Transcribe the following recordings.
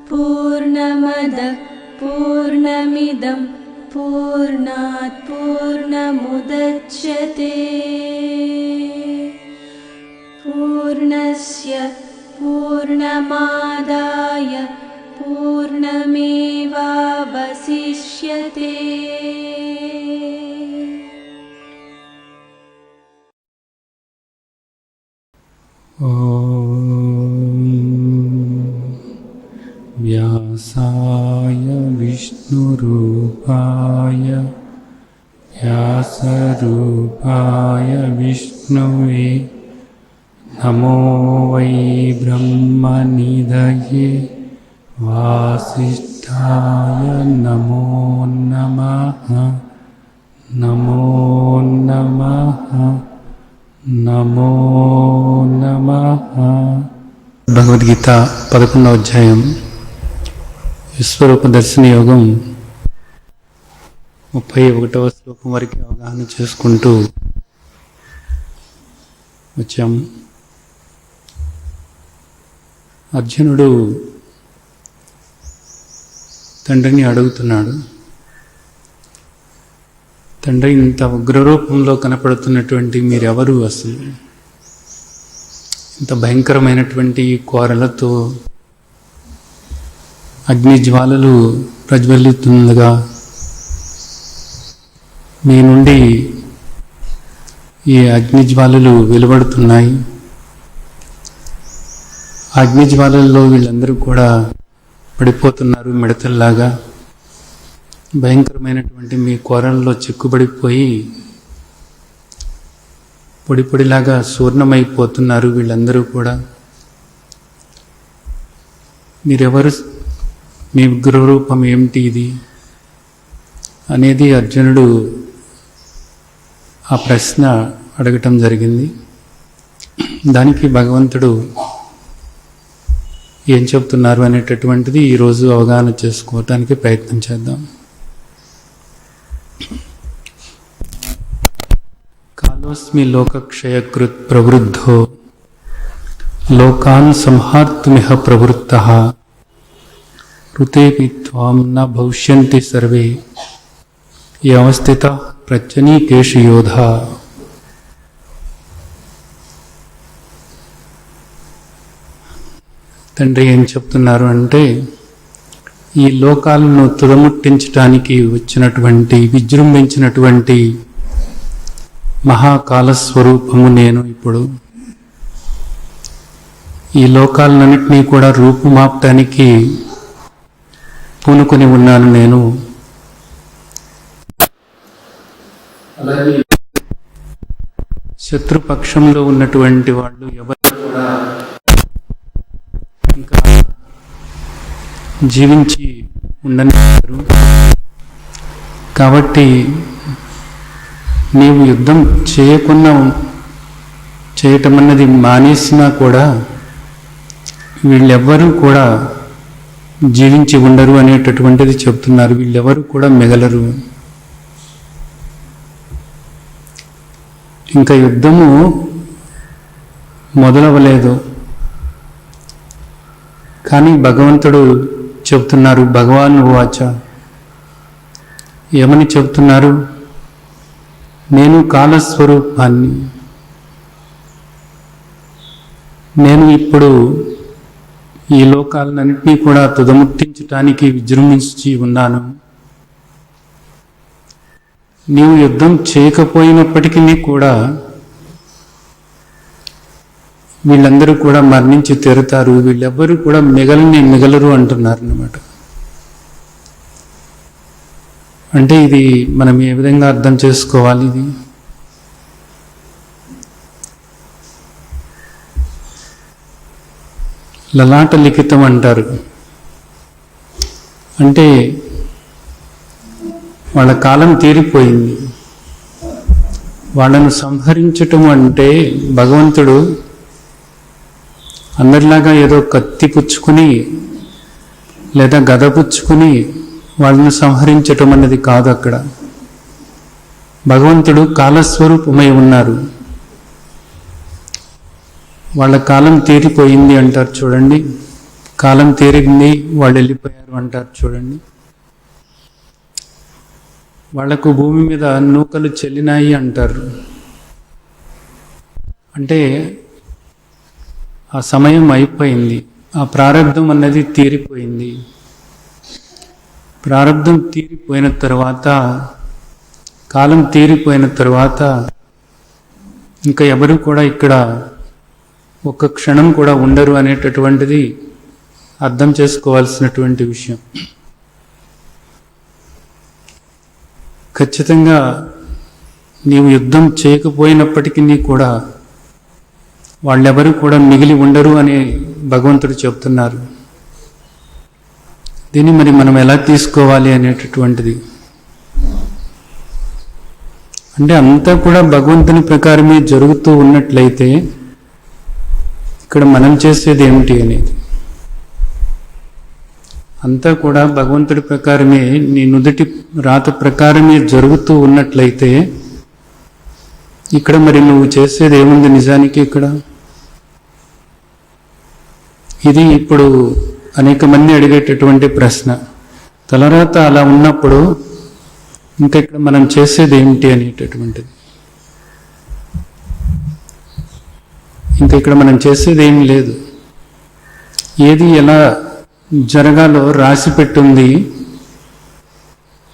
पूर्णमदः पूर्णमिदं पूर्णात् पूर्णमुदच्यते पूर्णस्य पूर्णमादाय पूर्णमेवावशिष्यते। व्यासाय विष्णुरूपाय व्यासरूपाय विष्णुवे नमो वै ब्रह्मनिधये वासिष्ठाय नमो नमः। नमो नमः नमो नमः। భగవద్గీత 11వ అధ్యాయం విశ్వరూప దర్శన యోగం 31వ శ్లోకం వరకు అవగాహన చేసుకుంటూ వచ్చాము. అర్జునుడు తండ్రిని అడుగుతున్నాడు, తండ్రి ఇంత ఉగ్రరూపంలో కనపడుతున్నటువంటి మీరెవరు, అసలు ఇంత భయంకరమైనటువంటి కోరలతో అగ్ని జ్వాలలు ప్రజ్వలిస్తుండగా మీ నుండి ఈ అగ్ని జ్వాలలు వెలువడుతున్నాయి. అగ్ని జ్వాలల్లో వీళ్ళందరూ కూడా పడిపోతున్నారు మిడతల్లాగా. భయంకరమైనటువంటి మీ కోరల్లో చిక్కుబడిపోయి పొడి పొడిలాగా శూర్ణమైపోతున్నారు వీళ్ళందరూ కూడా. మీరెవరు, మీ ఉగ్రరూపం ఏమిటి ఇది అనేది అర్జునుడు ఆ ప్రశ్న అడగటం జరిగింది. దానికి భగవంతుడు ఏం చెప్తున్నారు అనేటటువంటిది ఈరోజు అవగాహన చేసుకోవటానికి ప్రయత్నం చేద్దాం. కాలోస్మి లోకక్షయకృత్ ప్రవృద్ధో లోకాన్ సంహార్తుమిహ ప్రవృత్తః ఋతేపి త్వాం న భవిష్యంతి సర్వే యవస్థితః ప్రత్యనీకేషు యోధా. తండ్రి ఏం చెప్తున్నారు అంటే, ఈ లోకాలను తుదముట్టించడానికి వచ్చినటువంటి విజృంభించినటువంటి మహాకాలస్వరూపము నేను. ఇప్పుడు ఈ లోకాలన్నింటినీ కూడా రూపుమాపటానికి పూనుకొని ఉన్నాను నేను. అలాగే శత్రుపక్షంలో ఉన్నటువంటి వాళ్ళు ఎవరు కూడా ఇంకా జీవించి ఉండనివ్వరు. కాబట్టి నీవు యుద్ధం చేయటం అన్నది మానేసినా కూడా వీళ్ళెవ్వరూ కూడా జీవించి ఉండరు అనేటటువంటిది చెప్తున్నారు. వీళ్ళెవరూ కూడా మిగలరు. ఇంకా యుద్ధము మొదలవలేదు. కానీ భగవంతుడు చెప్తున్నారు, భగవాన్ ఉవాచ, ఏమని చెప్తున్నారు? నేను కాలస్వరూపాన్ని, నేను ఇప్పుడు ఈ లోకాలన్నింటినీ కూడా తుదముట్టించటానికి విజృంభించి ఉన్నాను. నీవు యుద్ధం చేయకపోయినప్పటికీ కూడా వీళ్ళందరూ కూడా మరణించి తీరుతారు, వీళ్ళెవ్వరూ కూడా మిగలరు అంటున్నారు అన్నమాట. అంటే ఇది మనం ఏ విధంగా అర్థం చేసుకోవాలి? ఇది లలాట లిఖితం అంటారు. అంటే వాళ్ళ కాలం తీరిపోయింది. వాళ్ళను సంహరించటం అంటే భగవంతుడు అందరిలాగా ఏదో కత్తి పుచ్చుకుని లేదా గద పుచ్చుకుని వాళ్ళని సంహరించటం అన్నది కాదు. అక్కడ భగవంతుడు కాలస్వరూపమై ఉన్నారు. వాళ్ళ కాలం తీరిపోయింది అంటారు చూడండి, కాలం తీరింది వాళ్ళు వెళ్ళిపోయారు అంటారు చూడండి. వాళ్లకు భూమి మీద నూకలు చెల్లినాయి అంటారు. అంటే ఆ సమయం అయిపోయింది, ఆ ప్రారంధం అన్నది తీరిపోయింది. ప్రారంధం తీరిపోయిన తర్వాత, కాలం తీరిపోయిన తర్వాత ఇంకా ఎవరు కూడా ఇక్కడ ఒక్క క్షణం కూడా ఉండరు అనేటటువంటిది అర్థం చేసుకోవాల్సినటువంటి విషయం. ఖచ్చితంగా నీవు యుద్ధం చేయకపోయినప్పటికీ కూడా వాళ్ళెవరూ కూడా మిగిలి ఉండరు అని భగవంతుడు చెప్తున్నారు. దీన్ని మరి మనం ఎలా తీసుకోవాలి అనేటటువంటిది, అంటే అంతా కూడా భగవంతుని ప్రకారమే జరుగుతూ ఉన్నట్లయితే ఇక్కడ మనం చేసేది ఏమిటి అనేది, అంతా కూడా భగవంతుడి ప్రకారమే, నీ నుదుటి రాత ప్రకారమే జరుగుతూ ఉన్నట్లయితే ఇక్కడ మరి నువ్వు చేసేది ఏముంది నిజానికి? ఇక్కడ ఇది ఇప్పుడు అనేక మంది అడిగేటటువంటి ప్రశ్న. తలరాత అలా ఉన్నప్పుడు ఇంకా ఇక్కడ మనం చేసేది ఏమిటి అనేటటువంటిది. ఇంకా ఇక్కడ మనం చేసేది ఏం లేదు. ఏది ఎలా జరగాలో రాసి పెట్టుంది,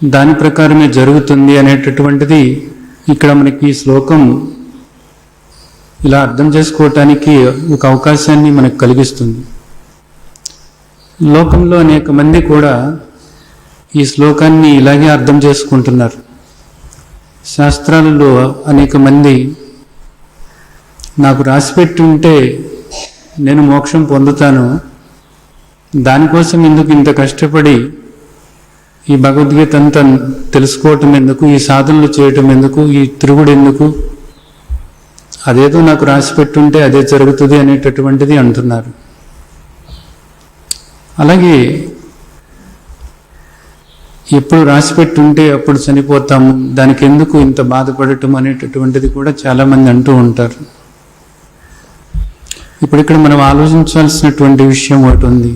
దాని ప్రకారమే జరుగుతుంది అనేటటువంటిది ఇక్కడ మనకి ఈ శ్లోకం ఇలా అర్థం చేసుకోవటానికి ఒక అవకాశాన్ని మనకు కలిగిస్తుంది. లోకంలో అనేక మంది కూడా ఈ శ్లోకాన్ని ఇలాగే అర్థం చేసుకుంటున్నారు. శాస్త్రాలలో అనేక మంది నాకు రాసిపెట్టి ఉంటే నేను మోక్షం పొందుతాను, దానికోసం ఎందుకు ఇంత కష్టపడి ఈ భగవద్గీత అంతా తెలుసుకోవటం ఎందుకు, ఈ సాధనలు చేయటం ఎందుకు, ఈ తిరుగుడు ఎందుకు, అదేదో నాకు రాసిపెట్టుంటే అదే జరుగుతుంది అనేటటువంటిది అంటున్నారు. అలాగే ఎప్పుడు రాసిపెట్టుంటే అప్పుడు చనిపోతాము, దానికి ఎందుకు ఇంత బాధపడటం అనేటటువంటిది కూడా చాలామంది అంటూ ఉంటారు. ఇప్పుడు ఇక్కడ మనం ఆలోచించాల్సినటువంటి విషయం ఒకటి ఉంది.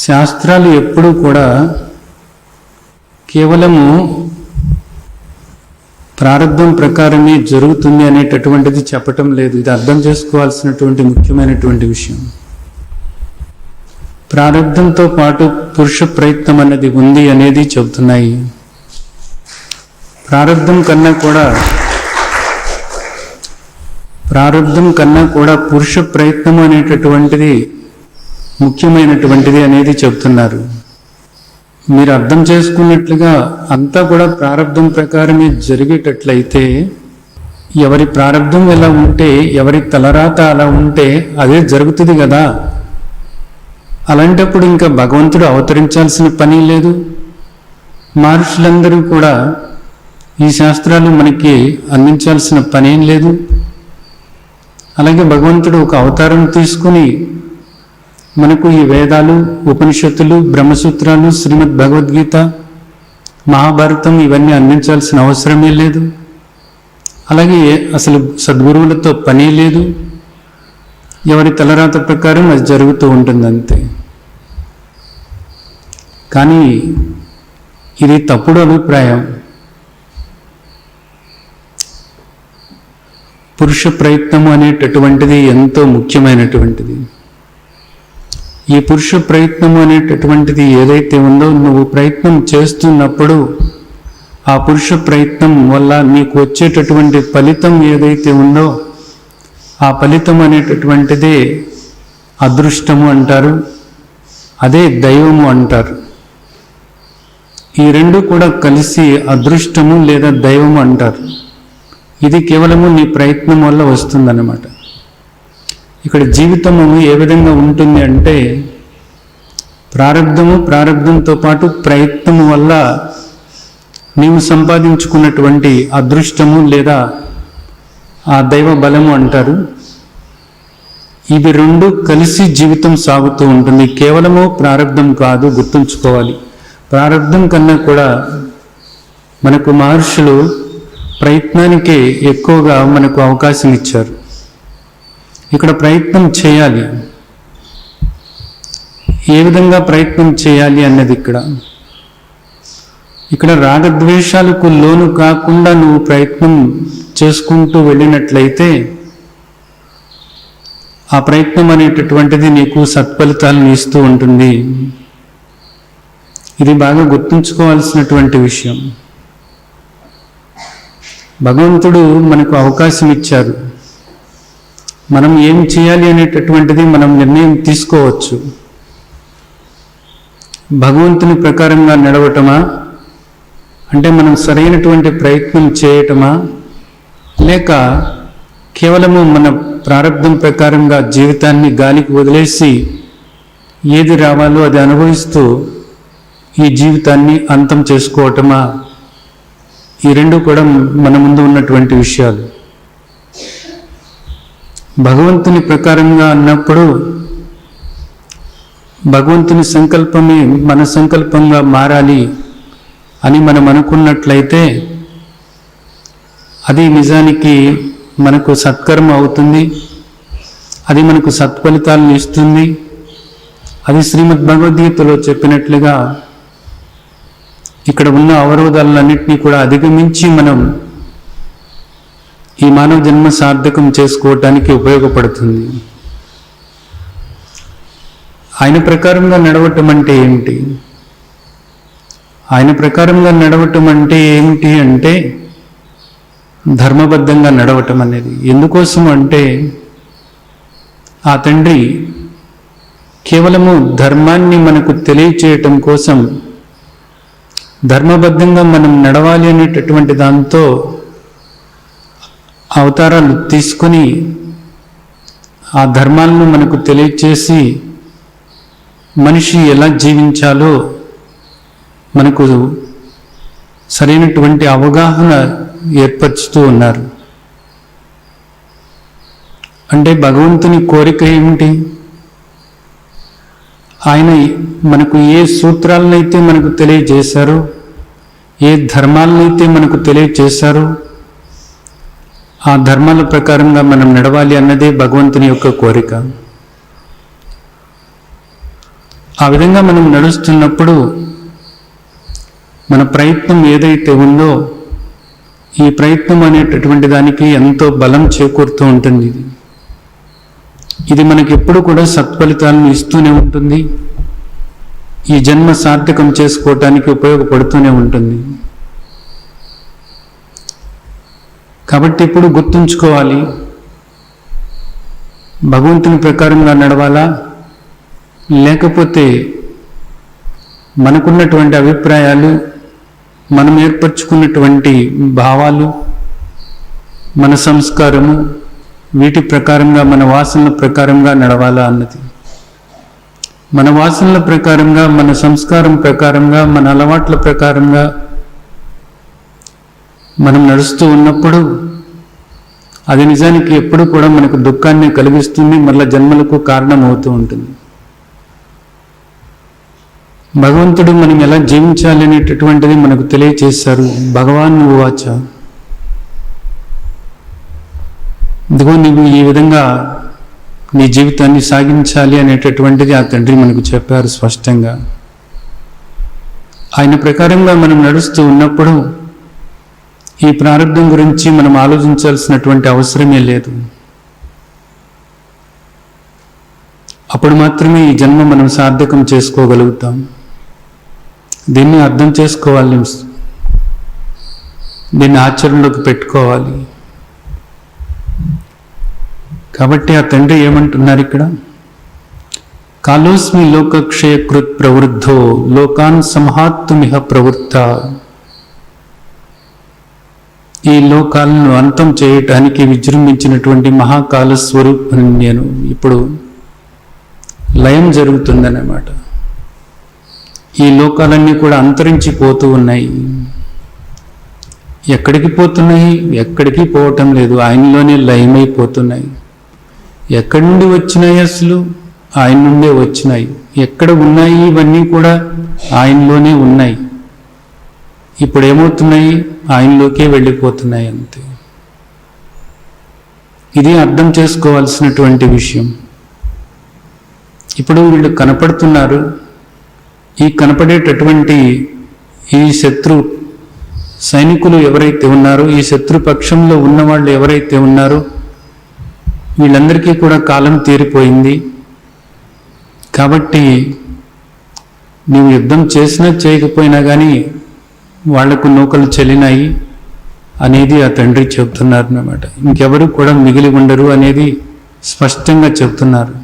శాస్త్రాలు ఎప్పుడూ కూడా కేవలము ప్రారంధం ప్రకారమే జరుగుతుంది అనేటటువంటిది చెప్పటం లేదు. ఇది అర్థం చేసుకోవాల్సినటువంటి ముఖ్యమైనటువంటి విషయం. ప్రారంధంతో పాటు పురుష ప్రయత్నం అనేది ఉంది అనేది చెబుతున్నాయి. ప్రారంధం కన్నా కూడా పురుష ప్రయత్నం అనేటటువంటిది ముఖ్యమైనటువంటిది అనేది చెబుతున్నారు. మీరు అర్థం చేసుకున్నట్లుగా అంతా కూడా ప్రారంధం ప్రకారమే జరిగేటట్లయితే, ఎవరి ప్రారంధం ఎలా ఉంటే, ఎవరి తలరాత అలా ఉంటే అదే జరుగుతుంది కదా. అలాంటప్పుడు ఇంకా భగవంతుడు అవతరించాల్సిన పని లేదు. మహర్షులందరూ కూడా ఈ శాస్త్రాలు మనకి అందించాల్సిన పనేం లేదు. అలాగే భగవంతుడు ఒక అవతారం తీసుకుని మనకు ఈ వేదాలు, ఉపనిషత్తులు, బ్రహ్మసూత్రాలు, శ్రీమద్ భగవద్గీత, మహాభారతం ఇవన్నీ అందించాల్సిన అవసరమే లేదు. అలాగే అసలు సద్గురువులతో పనే లేదు. ఎవరి తలరాత ప్రకారం అది జరుగుతూ ఉంటుంది అంతే. కానీ ఇది తప్పుడు అభిప్రాయం. పురుష ప్రయత్నం అనేటటువంటిది ఎంతో ముఖ్యమైనటువంటిది. ఈ పురుష ప్రయత్నం అనేటటువంటిది ఏదైతే ఉందో, నువ్వు ప్రయత్నం చేస్తున్నప్పుడు ఆ పురుష ప్రయత్నం వల్ల నీకు వచ్చేటటువంటి ఫలితం ఏదైతే ఉందో, ఆ ఫలితం అనేటటువంటిదే అదృష్టము అంటారు, అదే దైవము అంటారు. ఈ రెండు కూడా కలిసి అదృష్టము లేదా దైవము అంటారు. ఇది కేవలము నీ ప్రయత్నం వల్ల వస్తుందన్నమాట. ఇక్కడ జీవితము ఏ విధంగా ఉంటుంది అంటే, ప్రారంధంతో పాటు ప్రయత్నము వల్ల నీవు సంపాదించుకున్నటువంటి అదృష్టము లేదా ఆ దైవ బలము అంటారు. ఇవి రెండు కలిసి జీవితం సాగుతూ ఉంటుంది. కేవలము ప్రారంధం కాదు, గుర్తుంచుకోవాలి. ప్రారంధం కన్నా కూడా మనకు మహర్షులు ప్రయత్నానికే ఎక్కువగా మనకు అవకాశం ఇచ్చారు. ఇక్కడ ప్రయత్నం చేయాలి. ఏ విధంగా ప్రయత్నం చేయాలి అన్నది ఇక్కడ రాగద్వేషాలకు లోను కాకుండా నువ్వు ప్రయత్నం చేసుకుంటూ వెళ్ళినట్లయితే ఆ ప్రయత్నం అనేటటువంటిది నీకు సత్ఫలితాలను ఇస్తూ ఉంటుంది. ఇది బాగా గుర్తుంచుకోవాల్సినటువంటి విషయం. భగవంతుడు మనకు అవకాశం ఇచ్చారు. మనం ఏం చేయాలి అనేటటువంటిది మనం నిర్ణయం తీసుకోవచ్చు. భగవంతుని ప్రకారంగా నడవటమా, అంటే మనం సరైనటువంటి ప్రయత్నం చేయటమా, లేక కేవలము మన ప్రారంభం ప్రకారంగా జీవితాన్ని గాలికి వదిలేసి ఏది రావాలో అది అనుభవిస్తూ ఈ జీవితాన్ని అంతం చేసుకోవటమా? ఈ రెండు కూడా మన ముందు ఉన్నటువంటి విషయాలు. భగవంతుని ప్రకారంగా అన్నప్పుడు భగవంతుని సంకల్పమే మన సంకల్పంగా మారాలి అని మనం అనుకున్నట్లయితే అది నిజానికి మనకు సత్కర్మ అవుతుంది. అది మనకు సత్ఫలితాలను ఇస్తుంది. అది శ్రీమద్ భగవద్గీతలో చెప్పినట్లుగా ఇక్కడ ఉన్న అవరోధాలన్నింటినీ కూడా అధిగమించి మనం ఈ మానవ జన్మ సార్థకం చేసుకోవటానికి ఉపయోగపడుతుంది. ఆయన ప్రకారంగా నడవటం అంటే ఏమిటి? ఆయన ప్రకారంగా నడవటం అంటే ఏమిటి అంటే ధర్మబద్ధంగా నడవటం అనేది. ఎందుకోసం అంటే ఆ తండ్రి కేవలము ధర్మాన్ని మనకు తెలియచేయటం కోసం, ధర్మబద్ధంగా మనం నడవాలి అనేటటువంటి దాంతో అవతారాలు తీసుకొని ఆ ధర్మాలను మనకు తెలియచేసి మనిషి ఎలా జీవించాలో మనకు సరైనటువంటి అవగాహన ఏర్పరుచుతూ ఉన్నారు. అంటే భగవంతుని కోరిక ఏమిటి? ఆయన మనకు ఏ సూత్రాలనైతే మనకు తెలియజేశారో, ఏ ధర్మాలనైతే మనకు తెలియజేశారో ఆ ధర్మాల ప్రకారంగా మనం నడవాలి అన్నదే భగవంతుని యొక్క కోరిక. ఆ విధంగా మనం నడుస్తున్నప్పుడు మన ప్రయత్నం ఏదైతే ఉందో ఈ ప్రయత్నం అనేటటువంటి దానికి ఎంతో బలం చేకూరుతూ ఉంటుంది. ఇది మనకి ఎప్పుడు కూడా సత్ఫలితాలను ఇస్తూనే ఉంటుంది. ఈ జన్మ సార్థకం చేసుకోవటానికి ఉపయోగపడుతూనే ఉంటుంది. కాబట్టి ఇప్పుడు గుర్తుంచుకోవాలి, భగవంతుని ప్రకారంగా నడవాలా, లేకపోతే మనకున్నటువంటి అభిప్రాయాలు, మనం ఏర్పరచుకున్నటువంటి భావాలు, మన సంస్కారము, వీటి ప్రకారంగా మన వాసనల ప్రకారంగా నడవాలా అన్నది. మన వాసనల ప్రకారంగా, మన సంస్కారం ప్రకారంగా, మన అలవాట్ల ప్రకారంగా మనం నడుస్తూ ఉన్నప్పుడు అది నిజానికి ఎప్పుడు కూడా మనకు దుఃఖాన్ని కలిగిస్తుంది, మళ్ళా జన్మలకు కారణమవుతూ ఉంటుంది. భగవంతుడు మనం ఎలా జీవించాలి అనేటటువంటిది మనకు తెలియచేశారు. భగవాన్ ఉవాచ, ఇదిగో నీవు ఈ విధంగా నీ జీవితాన్ని సాగించాలి అనేటటువంటిది ఆ తండ్రి మనకు చెప్పారు స్పష్టంగా. ఆయన ప్రకారంగా మనం నడుస్తూ ఉన్నప్పుడు ఈ ప్రారంభం గురించి మనం ఆలోచించాల్సినటువంటి అవసరమే లేదు. అప్పుడు మాత్రమే ఈ జన్మ మనం సార్థకం చేసుకోగలుగుతాం. దీన్ని అర్థం చేసుకోవాలి, దీన్ని ఆచరణలోకి పెట్టుకోవాలి. కాబట్టి ఆ తండ్రి ఏమంటున్నారు ఇక్కడ, కాలోస్మి లోకక్షయకృత్ ప్రవృద్ధో లోకాన్ సంహాత్తుమిహ ప్రవృత్త. ఈ లోకాలను అంతం చేయటానికి విజృంభించినటువంటి మహాకాల స్వరూపాన్ని నేను ఇప్పుడు లయం జరుగుతుందన్నమాట. ఈ లోకాలన్నీ కూడా అంతరించిపోతూ ఉన్నాయి. ఎక్కడికి పోతున్నాయి? ఎక్కడికి పోవటం లేదు, ఆయనలోనే లయమైపోతున్నాయి. ఎక్కడి నుండి వచ్చినాయి? అసలు ఆయన నుండే వచ్చినాయి. ఎక్కడ ఉన్నాయి? ఇవన్నీ కూడా ఆయనలోనే ఉన్నాయి. ఇప్పుడు ఏమవుతున్నాయి? ఆయనలోకే వెళ్ళిపోతున్నాయి అంతే. ఇది అర్థం చేసుకోవాల్సినటువంటి విషయం. ఇప్పుడు వీళ్ళు కనపడుతున్నారు. ఈ కనపడేటటువంటి ఈ శత్రు సైనికులు ఎవరైతే ఉన్నారో, ఈ శత్రు పక్షంలో ఉన్నవాళ్ళు ఎవరైతే ఉన్నారో వీళ్ళందరికీ కూడా కాలం తీరిపోయింది. కాబట్టి నీవు యుద్ధం చేసినా చేయకపోయినా కానీ వాళ్లకు నూకలు చెల్లినాయి అనేది ఆ తండ్రి చెప్తున్నారు అన్నమాట. ఇంకెవరు కూడా మిగిలి ఉండరు అనేది స్పష్టంగా చెప్తున్నారు.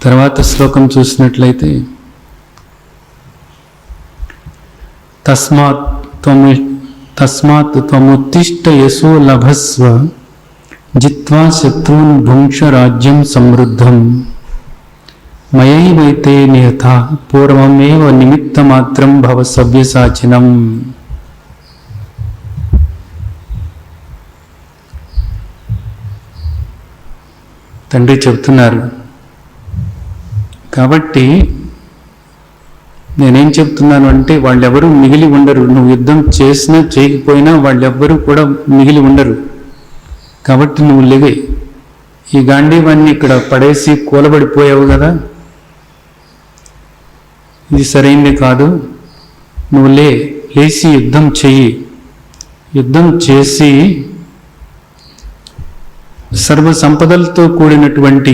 తర్వాత శ్లోకం చూసినట్లయితే తస్మాత్ త్వముత్తిష్ట యశో లభస్వ జిత్వా శత్రూన్ భుంక్ష రాజ్యం సమృద్ధం మయైవైతే నిహతా పూర్వమేవ నిమిత్తమాత్రం భవ సవ్యసాచినం. తండ్రి చెప్తున్నారు. కాబట్టి నేనేం చెప్తున్నాను అంటే వాళ్ళెవరూ మిగిలి ఉండరు. నువ్వు యుద్ధం చేసినా చేయకపోయినా వాళ్ళెవ్వరూ కూడా మిగిలి ఉండరు. కాబట్టి నువ్వు లేవే. ఈ గాంధీవాన్ని ఇక్కడ పడేసి కూలబడిపోయావు కదా, ఇది సరైంది కాదు. నువ్వు లేచి యుద్ధం చెయ్యి. యుద్ధం చేసి సర్వ సంపదలతో కూడినటువంటి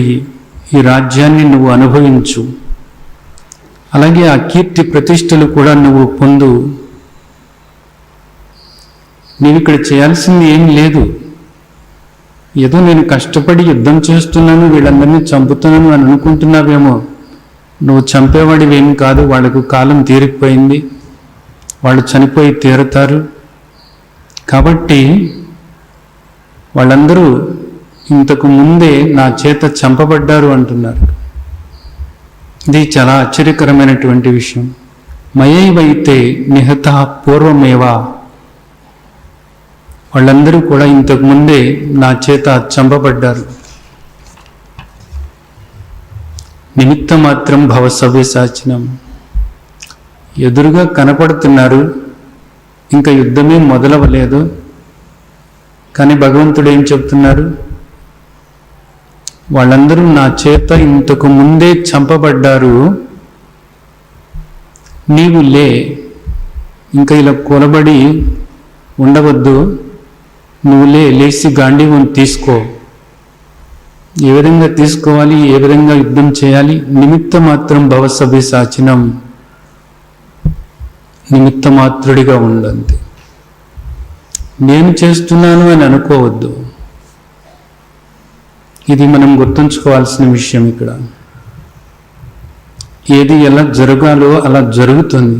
ఈ రాజ్యాన్ని నువ్వు అనుభవించు. అలాగే ఆ కీర్తి ప్రతిష్టలు కూడా నువ్వు పొందు. నీవు ఇక్కడ చేయాల్సింది ఏం లేదు. ఏదో నేను కష్టపడి యుద్ధం చేస్తున్నాను, వీళ్ళందరినీ చంపుతున్నాను అని అనుకుంటున్నావేమో. నువ్వు చంపేవాడివేం కాదు. వాళ్లకు కాలం తీరిపోయింది, వాళ్ళు చనిపోయి తీరతారు. కాబట్టి వాళ్ళందరూ ఇంతకు ముందే నా చేత చంపబడ్డారు అంటున్నారు. ఇది చాలా ఆశ్చర్యకరమైనటువంటి విషయం. మయైవైతే నిహత పూర్వమేవా, వాళ్ళందరూ కూడా ఇంతకు ముందే నా చేత చంపబడ్డారు. నిమిత్త మాత్రం భవ సవ్యసాచినం. ఎదురుగా కనపడుతున్నారు, ఇంకా యుద్ధమే మొదలవలేదు. కానీ భగవంతుడు ఏం చెప్తున్నారు? వాళ్ళందరూ నా చేత ఇంతకు ముందే చంపబడ్డారు. నీవు ఇంకా ఇలా కూలబడి ఉండవద్దు. నువ్వు లేచి గాంధీవం తీసుకో. ఏ విధంగా తీసుకోవాలి, ఏ విధంగా యుద్ధం చేయాలి? నిమిత్త మాత్రం భవ సవ్యసాచినం. నిమిత్త మాత్రుడిగా ఉండంతే. నేను చేస్తున్నాను అని అనుకోవద్దు. ఇది మనం గుర్తుంచుకోవాల్సిన విషయం. ఇక్కడ ఏది ఎలా జరగాలో అలా జరుగుతుంది.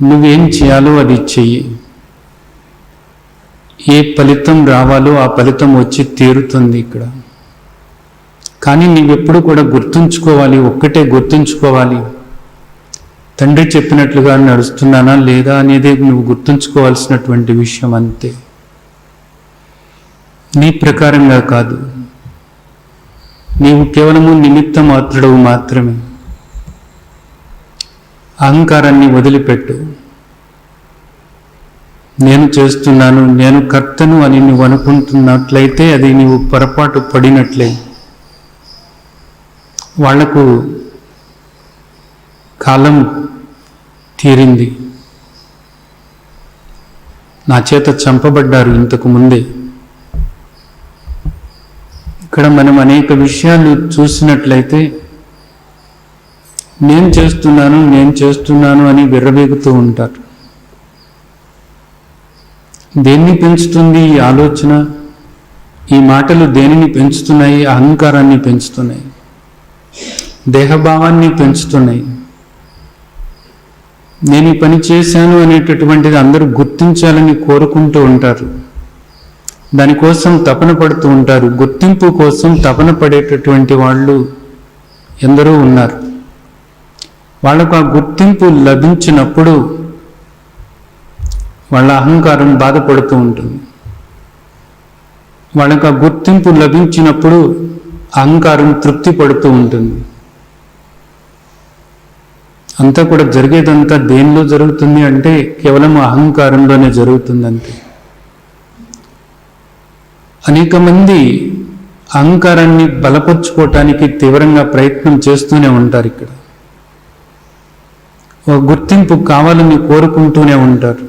నువ్వేం చేయాలో అది చెయ్యి. ఏ ఫలితం రావాలో ఆ ఫలితం వచ్చి తీరుతుంది ఇక్కడ. కానీ నీవెప్పుడు కూడా గుర్తుంచుకోవాలి, ఒక్కటే గుర్తుంచుకోవాలి, తండ్రి చెప్పినట్లుగా నడుస్తున్నానా లేదా అనేది నువ్వు గుర్తుంచుకోవాల్సినటువంటి విషయం అంతే. నీ ప్రకారంగా కాదు. నీవు కేవలము నిమిత్త మాత్రుడవు మాత్రమే. అహంకారాన్ని వదిలిపెట్టు. నేను చేస్తున్నాను, నేను కర్తను అని నువ్వు అనుకుంటున్నట్లయితే అది నీవు పొరపాటు పడినట్లే. వాళ్లకు కాలం తీరింది, నా చేత చంపబడ్డారు ఇంతకు ముందే. ఇక్కడ మనం అనేక విషయాలు చూసినట్లయితే నేను చేస్తున్నాను అని విర్రవీగుతూ ఉంటారు. దేన్ని పెంచుతుంది ఈ ఆలోచన? ఈ మాటలు దేనిని పెంచుతున్నాయి? అహంకారాన్ని పెంచుతున్నాయి, దేహభావాన్ని పెంచుతున్నాయి. నేను ఈ పని చేశాను అనేటటువంటిది అందరూ గుర్తించాలని కోరుకుంటూ ఉంటారు. దానికోసం తపన పడుతూ ఉంటారు. గుర్తింపు కోసం తపన పడేటటువంటి వాళ్ళు ఎందరో ఉన్నారు. వాళ్ళకు ఆ గుర్తింపు లభించినప్పుడు వాళ్ళ అహంకారం బాధపడుతూ ఉంటుంది. వాళ్ళకు ఆ గుర్తింపు లభించినప్పుడు అహంకారం తృప్తి పడుతూ ఉంటుంది. అంతా కూడా జరిగేదంతా దేనిలో జరుగుతుంది అంటే కేవలం అహంకారంలోనే జరుగుతుంది అంతే. అనేక మంది అహంకారాన్ని బలపరుచుకోవటానికి తీవ్రంగా ప్రయత్నం చేస్తూనే ఉంటారు. ఇక్కడ ఒక గుర్తింపు కావాలని కోరుకుంటూనే ఉంటారు.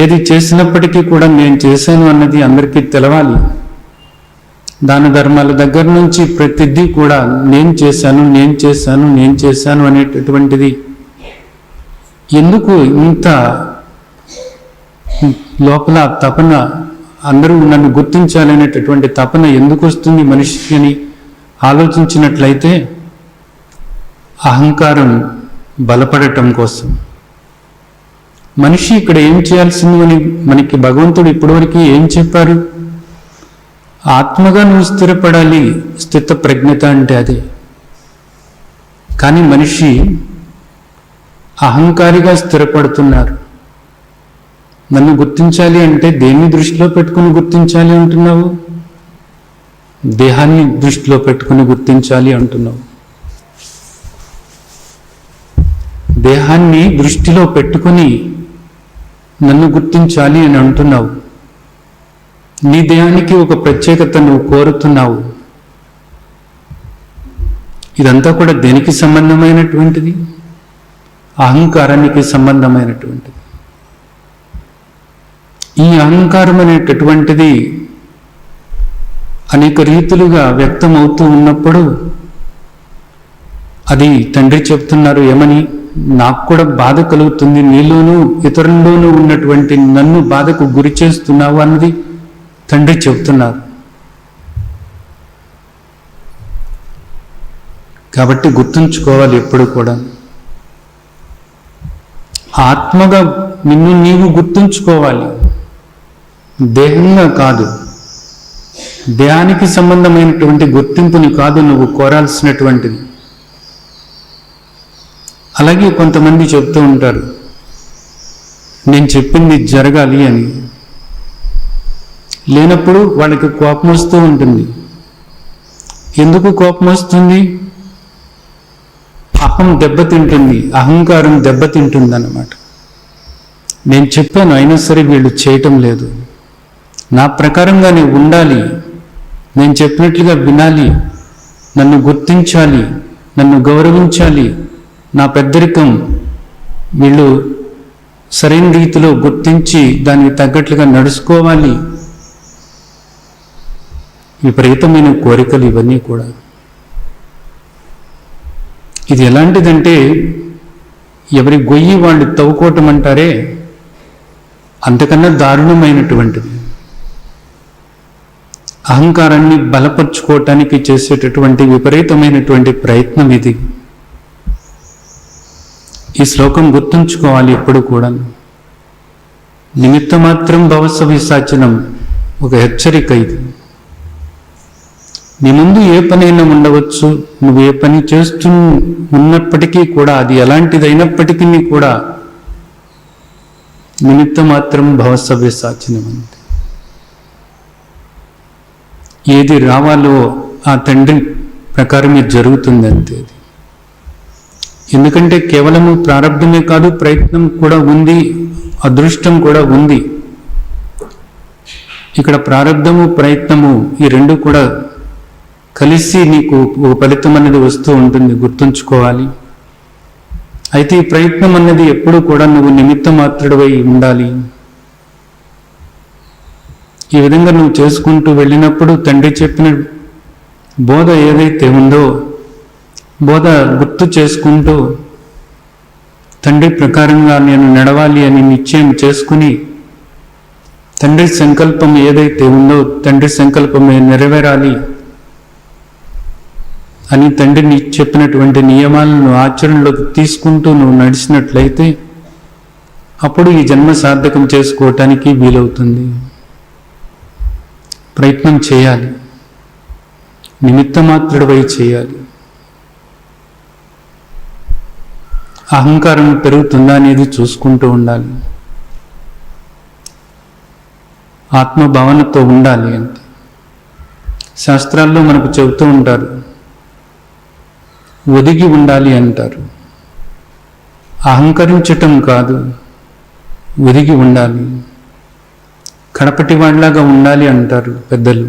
ఏది చేసినప్పటికీ కూడా నేను చేశాను అన్నది అందరికీ తెలవాలి. దాన ధర్మాల దగ్గర నుంచి ప్రతిదీ కూడా నేను చేశాను అనేటటువంటిది ఎందుకు ఇంత లోపల తపన, అందరూ నన్ను గుర్తించాలనేటటువంటి తపన ఎందుకు వస్తుంది మనిషికి అని ఆలోచించినట్లయితే అహంకారం బలపడటం కోసం. మనిషి ఇక్కడ ఏం చేయాల్సిందని మనకి భగవంతుడు ఇప్పటివరకు ఏం చెప్పారు? ఆత్మగా నువ్వు స్థిరపడాలి. స్థిత ప్రజ్ఞత అంటే అదే. కానీ మనిషి అహంకారిగా స్థిరపడుతున్నారు. నన్ను గుర్తించాలి అంటే దేన్ని దృష్టిలో పెట్టుకుని గుర్తించాలి అంటున్నావు? దేహాన్ని దృష్టిలో పెట్టుకుని గుర్తించాలి అంటున్నావు. దేహాన్ని దృష్టిలో పెట్టుకుని నన్ను గుర్తించాలి అని అంటున్నావు. నీ దేహానికి ఒక ప్రత్యేకత నువ్వు కోరుతున్నావు. ఇదంతా కూడా దేనికి సంబంధమైనటువంటిది? అహంకారానికి సంబంధమైనటువంటిది. ఈ అహంకారం అనేటటువంటిది అనేక రీతులుగా వ్యక్తమవుతూ ఉన్నప్పుడు అది తండ్రి చెప్తున్నారు ఏమని? నాకు కూడా బాధ కలుగుతుంది, నీలోనూ ఇతరుల్లోనూ ఉన్నటువంటి నన్ను బాధకు గురి చేస్తున్నావు అన్నది తండ్రి చెప్తున్నారు. కాబట్టి గుర్తుంచుకోవాలి ఎప్పుడు కూడా, ఆత్మగా నిన్ను నీవు గుర్తుంచుకోవాలి, దేహంగా కాదు. దేహానికి సంబంధమైనటువంటి గుర్తింపుని కాదు నువ్వు కోరాల్సినటువంటిది. అలాగే కొంతమంది చెప్తూ ఉంటారు నేను చెప్పింది జరగాలి అని. లేనప్పుడు వాళ్ళకి కోపం వస్తూ ఉంటుంది. ఎందుకు కోపం వస్తుంది? అహం దెబ్బతింటుంది, అహంకారం దెబ్బతింటుంది అన్నమాట. నేను చెప్పాను అయినా సరే వీళ్ళు చేయటం లేదు, నా ప్రకారంగా నేను ఉండాలి, నేను చెప్పినట్లుగా వినాలి, నన్ను గుర్తించాలి, నన్ను గౌరవించాలి, నా పెద్దరికం వీళ్ళు సరైన రీతిలో గుర్తించి దానికి తగ్గట్లుగా నడుచుకోవాలి. విపరీతమైన కోరికలు ఇవన్నీ కూడా. ఇది ఎలాంటిదంటే ఎవరి గొయ్యి వాళ్ళు తవ్వుకోవటం అంటారే, అంతకన్నా దారుణమైనటువంటిది. అహంకారాన్ని బలపరుచుకోవటానికి చేసేటటువంటి విపరీతమైనటువంటి ప్రయత్నం ఇది. ఈ శ్లోకం గుర్తుంచుకోవాలి ఎప్పుడు కూడా. నిమిత్తమాత్రం భవసవిసాచనం, ఒక హెచ్చరిక ఇది. నీ ముందు ఏ పనైనా ఉండవచ్చు, నువ్వు ఏ పని చేస్తూ ఉన్నప్పటికీ కూడా, అది ఎలాంటిదైనప్పటికీ కూడా నిమిత్తమాత్రం భవసవ్యసాచనం అంటే ఏది రావాలో ఆ తండ్రి ప్రకారమే జరుగుతుంది అంతే. ఎందుకంటే కేవలము ప్రారంభమే కాదు, ప్రయత్నం కూడా ఉంది, అదృష్టం కూడా ఉంది. ఇక్కడ ప్రారంధము ప్రయత్నము ఈ రెండు కూడా కలిసి నీకు ఒక ఫలితం అనేది వస్తూ ఉంటుంది, గుర్తుంచుకోవాలి. అయితే ఈ ప్రయత్నం అన్నది ఎప్పుడు కూడా నువ్వు నిమిత్త మాత్రుడివై ఉండాలి. ఈ విధంగా నువ్వు చేసుకుంటూ వెళ్ళినప్పుడు తండ్రి చెప్పిన బోధ ఏదైతే ఉందో బోధ గుర్తు చేసుకుంటూ తండ్రి ప్రకారంగా నేను నడవాలి అని నిశ్చయం చేసుకుని తండ్రి సంకల్పం ఏదైతే ఉందో తండ్రి సంకల్పమే నెరవేరాలి అని తండ్రిని చెప్పినటువంటి నియమాలను ఆచరణలోకి తీసుకుంటూ నువ్వు నడిచినట్లయితే అప్పుడు ఈ జన్మ సార్థకం చేసుకోవటానికి వీలవుతుంది. ప్రయత్నం చేయాలి, నిమిత్తమాత్రుడివై చేయాలి. అహంకారం పెరుగుతుందా అనేది చూసుకుంటూ ఉండాలి, ఆత్మభావనతో ఉండాలి. అంటే శాస్త్రాల్లో మనకు చెబుతూ ఉంటారు, ఒదిగి ఉండాలి అంటారు. అహంకరించటం కాదు, ఒదిగి ఉండాలి. కడపటి వాళ్ళలాగా ఉండాలి అంటారు పెద్దలు.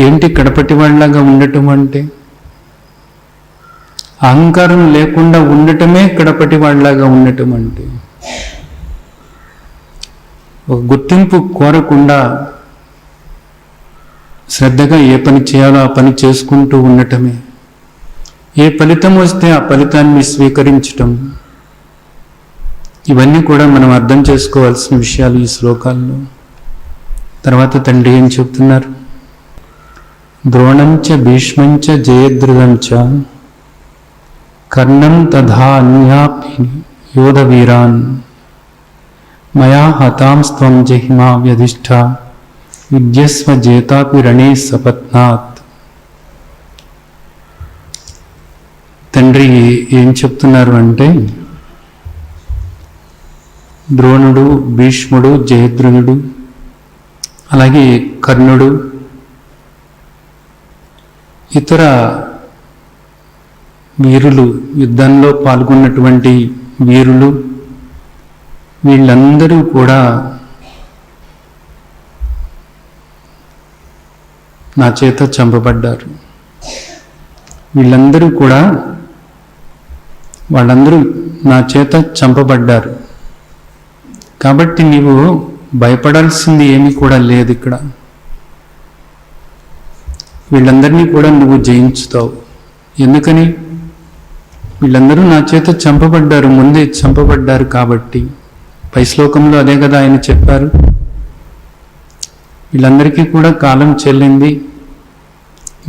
ఏంటి కడపటి వాళ్ళలాగా ఉండటం అంటే? అహంకారం లేకుండా ఉండటమే కడపటి వాళ్ళలాగా ఉండటం అంటే. ఒక గుర్తింపు కోరకుండా శ్రద్ధగా ఏ పని చేయాలో ఆ పని చేసుకుంటూ ఉండటమే. ఏ ఫలితం వస్తే ఆ ఫలితాన్ని స్వీకరించటం. ఇవన్నీ కూడా మనం అర్థం చేసుకోవాల్సిన విషయాలు ఈ శ్లోకాల్లో. తర్వాత తండ్రి ఏం చెప్తున్నారు? ద్రోణంచ భీష్మంచ జయద్రథంచ కర్ణం తథా అన్యాపి యోధవీరాన్ మయా హతాంస్త్వం జహిమా వ్యధిష్ఠ యుధ్యస్వ జేతాపి రణే సపత్నాత్. తండ్రి ఏం చెప్తున్నారు అంటే, ద్రోణుడు, భీష్ముడు, జయద్రథుడు, అలాగే కర్ణుడు, ఇతర వీరులు, యుద్ధంలో పాల్గొన్నటువంటి వీరులు, వీళ్ళందరూ కూడా నా చేత చంపబడ్డారు. వాళ్ళందరూ నా చేత చంపబడ్డారు. కాబట్టి నీవు భయపడాల్సింది ఏమీ కూడా లేదు. ఇక్కడ వీళ్ళందరినీ కూడా నువ్వు జయించుతావు. ఎందుకని? వీళ్ళందరూ నా చేత చంపబడ్డారు, ముందే చంపబడ్డారు కాబట్టి. పై శ్లోకంలో అదే కదా ఆయన చెప్పారు. వీళ్ళందరికీ కూడా కాలం చెల్లింది,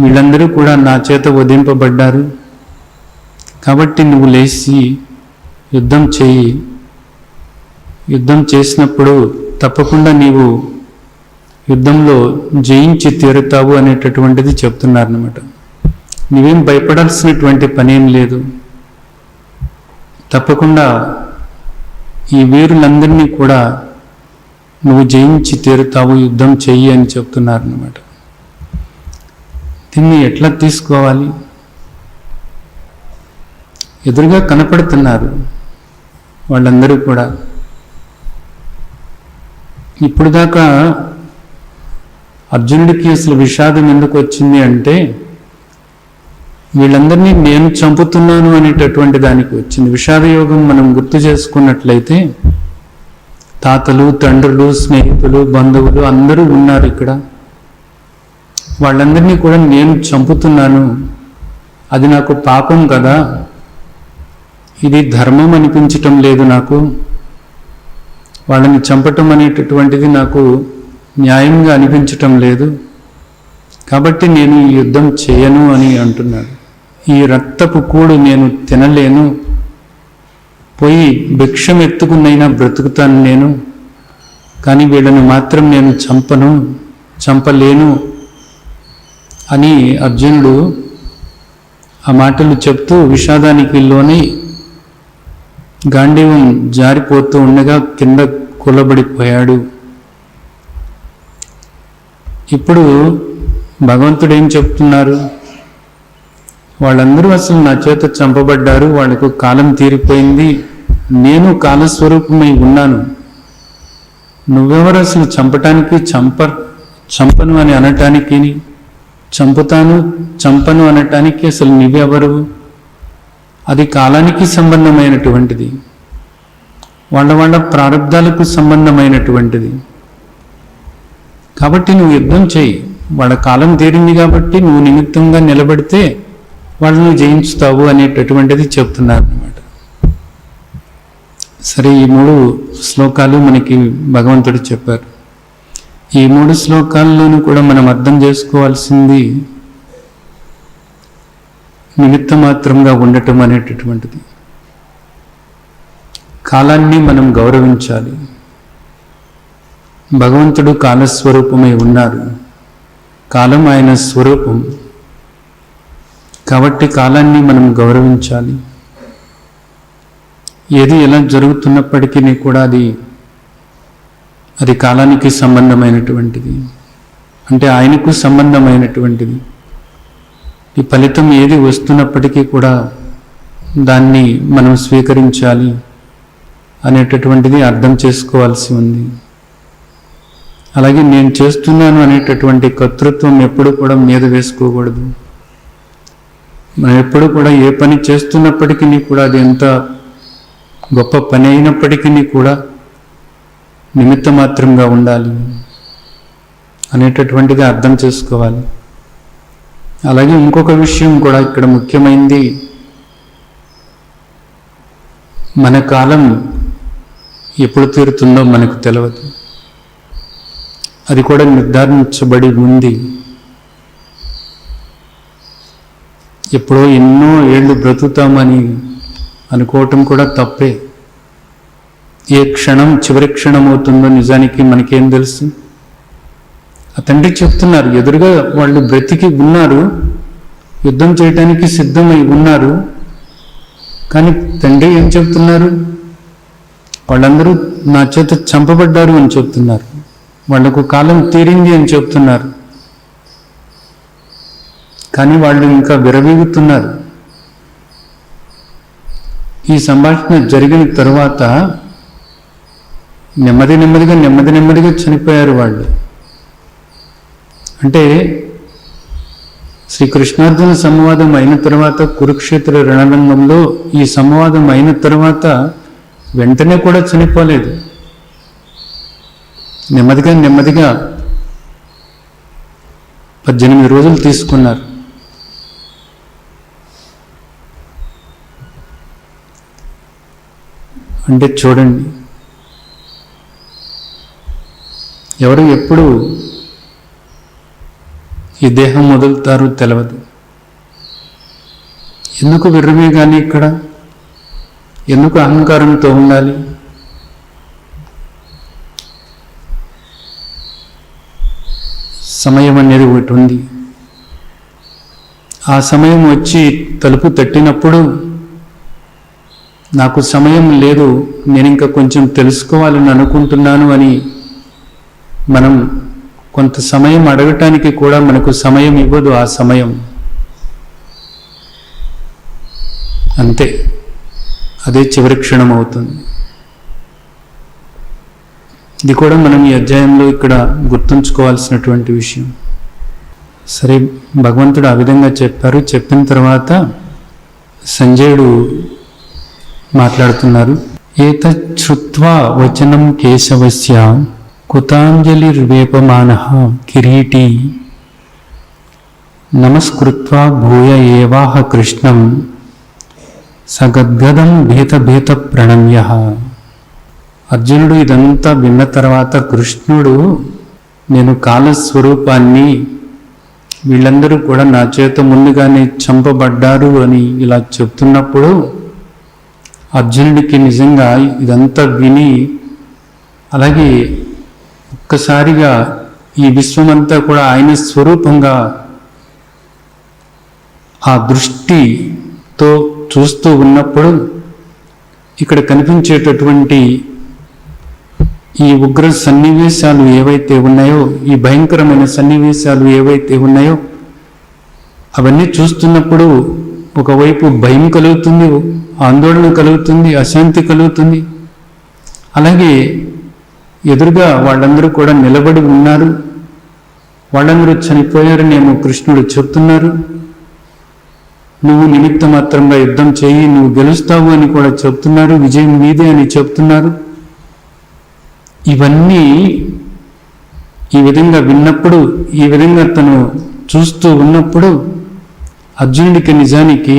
వీళ్ళందరూ కూడా నా చేత వధింపబడ్డారు. కాబట్టి నువ్వు లేచి యుద్ధం చేయి. యుద్ధం చేసినప్పుడు తప్పకుండా నీవు యుద్ధంలో జయించి తీరుతావు అనేటటువంటిది చెప్తున్నారన్నమాట. నువ్వేం భయపడాల్సినటువంటి పనేం లేదు. తప్పకుండా ఈ వీరులందరినీ కూడా నువ్వు జయించి తీరుతావు, యుద్ధం చెయ్యి అని చెప్తున్నారన్నమాట. దీన్ని ఎట్లా తీసుకోవాలి? ఎదురుగా కనపడుతున్నారు వాళ్ళందరూ కూడా. ఇప్పుడు దాకా అర్జునుడికి అసలు విషాదం ఎందుకు వచ్చింది అంటే, వీళ్ళందరినీ నేను చంపుతున్నాను అనేటటువంటి దానికి వచ్చింది. విషాదయోగం మనం గుర్తు చేసుకున్నట్లయితే తాతలు, తండ్రులు, స్నేహితులు, బంధువులు అందరూ ఉన్నారు ఇక్కడ. వాళ్ళందరినీ కూడా నేను చంపుతున్నాను, అది నాకు పాపం కదా, ఇది ధర్మం అనిపించటం లేదు నాకు, వాళ్ళని చంపటం అనేటటువంటిది నాకు న్యాయంగా అనిపించటం లేదు, కాబట్టి నేను ఈ యుద్ధం చేయను అని అంటున్నాడు. ఈ రక్తపు కూడు నేను తినలేను, పోయి భిక్షం ఎత్తుకునైనా బ్రతుకుతాను నేను, కానీ వీళ్ళని మాత్రం నేను చంపలేను అని అర్జునుడు ఆ మాటలు చెప్తూ విషాదానికి లోనై గాంధీవం జారిపోతూ ఉండగా కింద కూలబడిపోయాడు. ఇప్పుడు భగవంతుడు ఏం చెప్తున్నారు? వాళ్ళందరూ అసలు నా చేత చంపబడ్డారు, వాళ్ళకు కాలం తీరిపోయింది, నేను కాలస్వరూపమై ఉన్నాను. నువ్వెవరు అసలు చంపటానికి? చంపను అని అనటానికి, చంపను అనటానికి అసలు నువ్వెవరు? అది కాలానికి సంబంధమైనటువంటిది, వాళ్ళ ప్రారంధాలకు సంబంధమైనటువంటిది. కాబట్టి నువ్వు యుద్ధం చేయి. వాళ్ళ కాలం తీరింది కాబట్టి నువ్వు నిమిత్తంగా నిలబడితే వాళ్ళని జయించుతావు అనేటటువంటిది చెప్తున్నారు అన్నమాట. సరే, ఈ 3 శ్లోకాలు మనకి భగవంతుడు చెప్పారు. ఈ 3 శ్లోకాల్లోనూ కూడా మనం అర్థం చేసుకోవాల్సింది నిమిత్త మాత్రంగా ఉండటం అనేటటువంటిది. కాలాన్ని మనం గౌరవించాలి. భగవంతుడు కాలస్వరూపమై ఉన్నారు, కాలం ఆయన స్వరూపం. కాబట్టి కాలాన్ని మనం గౌరవించాలి. ఏది ఎలా జరుగుతున్నప్పటికీ కూడా అది కాలానికి సంబంధమైనటువంటిది, అంటే ఆయనకు సంబంధమైనటువంటిది. ఈ ఫలితం ఏది వస్తున్నప్పటికీ కూడా దాన్ని మనం స్వీకరించాలి అనేటటువంటిది అర్థం చేసుకోవాల్సి ఉంది. అలాగే నేను చేస్తున్నాను అనేటటువంటి కర్తృత్వం ఎప్పుడు కూడా మీద వేసుకోకూడదు. మనం ఎప్పుడు కూడా ఏ పని చేస్తున్నప్పటికీ కూడా అది ఎంత గొప్ప పని అయినప్పటికీ కూడా నిమిత్త మాత్రంగా ఉండాలి అనేటటువంటిది అర్థం చేసుకోవాలి. అలాగే ఇంకొక విషయం కూడా ఇక్కడ ముఖ్యమైనది, మన కాలం ఎప్పుడు తీరుతుందో మనకు తెలియదు. అది కూడా నిర్ధారించబడి ఉంది. ఎప్పుడో ఎన్నో ఏళ్ళు బ్రతుకుతామని అనుకోవటం కూడా తప్పే. ఏ క్షణం చివరి క్షణం అవుతుందో నిజానికి మనకేం తెలుసు? ఆ తండ్రి చెప్తున్నారు, ఎదురుగా వాళ్ళు బ్రతికి ఉన్నారు, యుద్ధం చేయడానికి సిద్ధమై ఉన్నారు. కానీ తండ్రి ఏం చెప్తున్నారు? వాళ్ళందరూ నా చేత చంపబడ్డారు అని చెప్తున్నారు. వాళ్లకు కాలం తీరింది అని చెప్తున్నారు. కానీ వాళ్ళు ఇంకా విరవీగుతున్నారు. ఈ సంభాషణ జరిగిన తరువాత నెమ్మదిగా చనిపోయారు వాళ్ళు. అంటే శ్రీకృష్ణార్జున సంవాదం అయిన తర్వాత, కురుక్షేత్ర రణరంగంలో ఈ సంవాదం అయిన తర్వాత వెంటనే కూడా చనిపోలేదు. నెమ్మదిగా 18 రోజులు తీసుకున్నారు. అంటే చూడండి, ఎవరు ఎప్పుడు ఈ దేహం వదులుతారో తెలియదు. ఎందుకు విర్రవీగాలి? ఇక్కడ ఎందుకు అహంకారంతో ఉండాలి? సమయం అనేది ఒకటి ఉంది. ఆ సమయం వచ్చి తలుపు తట్టినప్పుడు నాకు సమయం లేదు, నేను ఇంకా కొంచెం తెలుసుకోవాలని అనుకుంటున్నాను అని మనం కొంత సమయం అడగటానికి కూడా మనకు సమయం ఇవ్వదు. ఆ సమయం అంతే, అదే చివరి క్షణం అవుతుంది. ఇది కూడా మనం ఈ అధ్యాయంలో ఇక్కడ గుర్తుంచుకోవాల్సినటువంటి విషయం. సరే, భగవంతుడు ఆ విధంగా చెప్పారు. చెప్పిన తర్వాత సంజయుడు మాట్లాడుతున్నారు. ఏతచ్ఛ్రుత్వా వచనం కేశవస్య కుతాంజలిర్వేపమానః కిరీటీ నమస్కృత్వా భూయ ఏవాహ కృష్ణం సగద్గదం భీత ప్రణమ్యః. అర్జునుడు ఇదంతా విన్న తర్వాత కృష్ణుడు, నేను కాలస్వరూపాన్ని, వీళ్ళందరూ కూడా నా చేత ముందుగానే చంపబడ్డారు అని ఇలా చెప్తున్నప్పుడు అర్జునుడికి నిజంగా ఇదంతా విని, అలాగే ఒక్కసారిగా ఈ విశ్వమంతా కూడా ఆయన స్వరూపంగా ఆ దృష్టితో చూస్తూ ఉన్నప్పుడు ఇక్కడ కనిపించేటటువంటి ఈ ఉగ్ర సన్నివేశాలు ఏవైతే ఉన్నాయో, ఈ భయంకరమైన సన్నివేశాలు ఏవైతే ఉన్నాయో, అవన్నీ చూస్తున్నప్పుడు ఒకవైపు భయం కలుగుతుంది, ఆందోళన కలుగుతుంది, అశాంతి కలుగుతుంది. అలాగే ఎదురుగా వాళ్ళందరూ కూడా నిలబడి ఉన్నారు, వాళ్ళందరూ చనిపోయారనేమో కృష్ణుడు చెప్తున్నారు. నువ్వు నిమిత్త మాత్రంగా యుద్ధం చేయి, నువ్వు గెలుస్తావు అని కూడా చెప్తున్నారు, విజయం మీదే అని చెప్తున్నారు. ఇవన్నీ ఈ విధంగా విన్నప్పుడు, ఈ విధంగా తను చూస్తూ ఉన్నప్పుడు అర్జునుడికి నిజానికి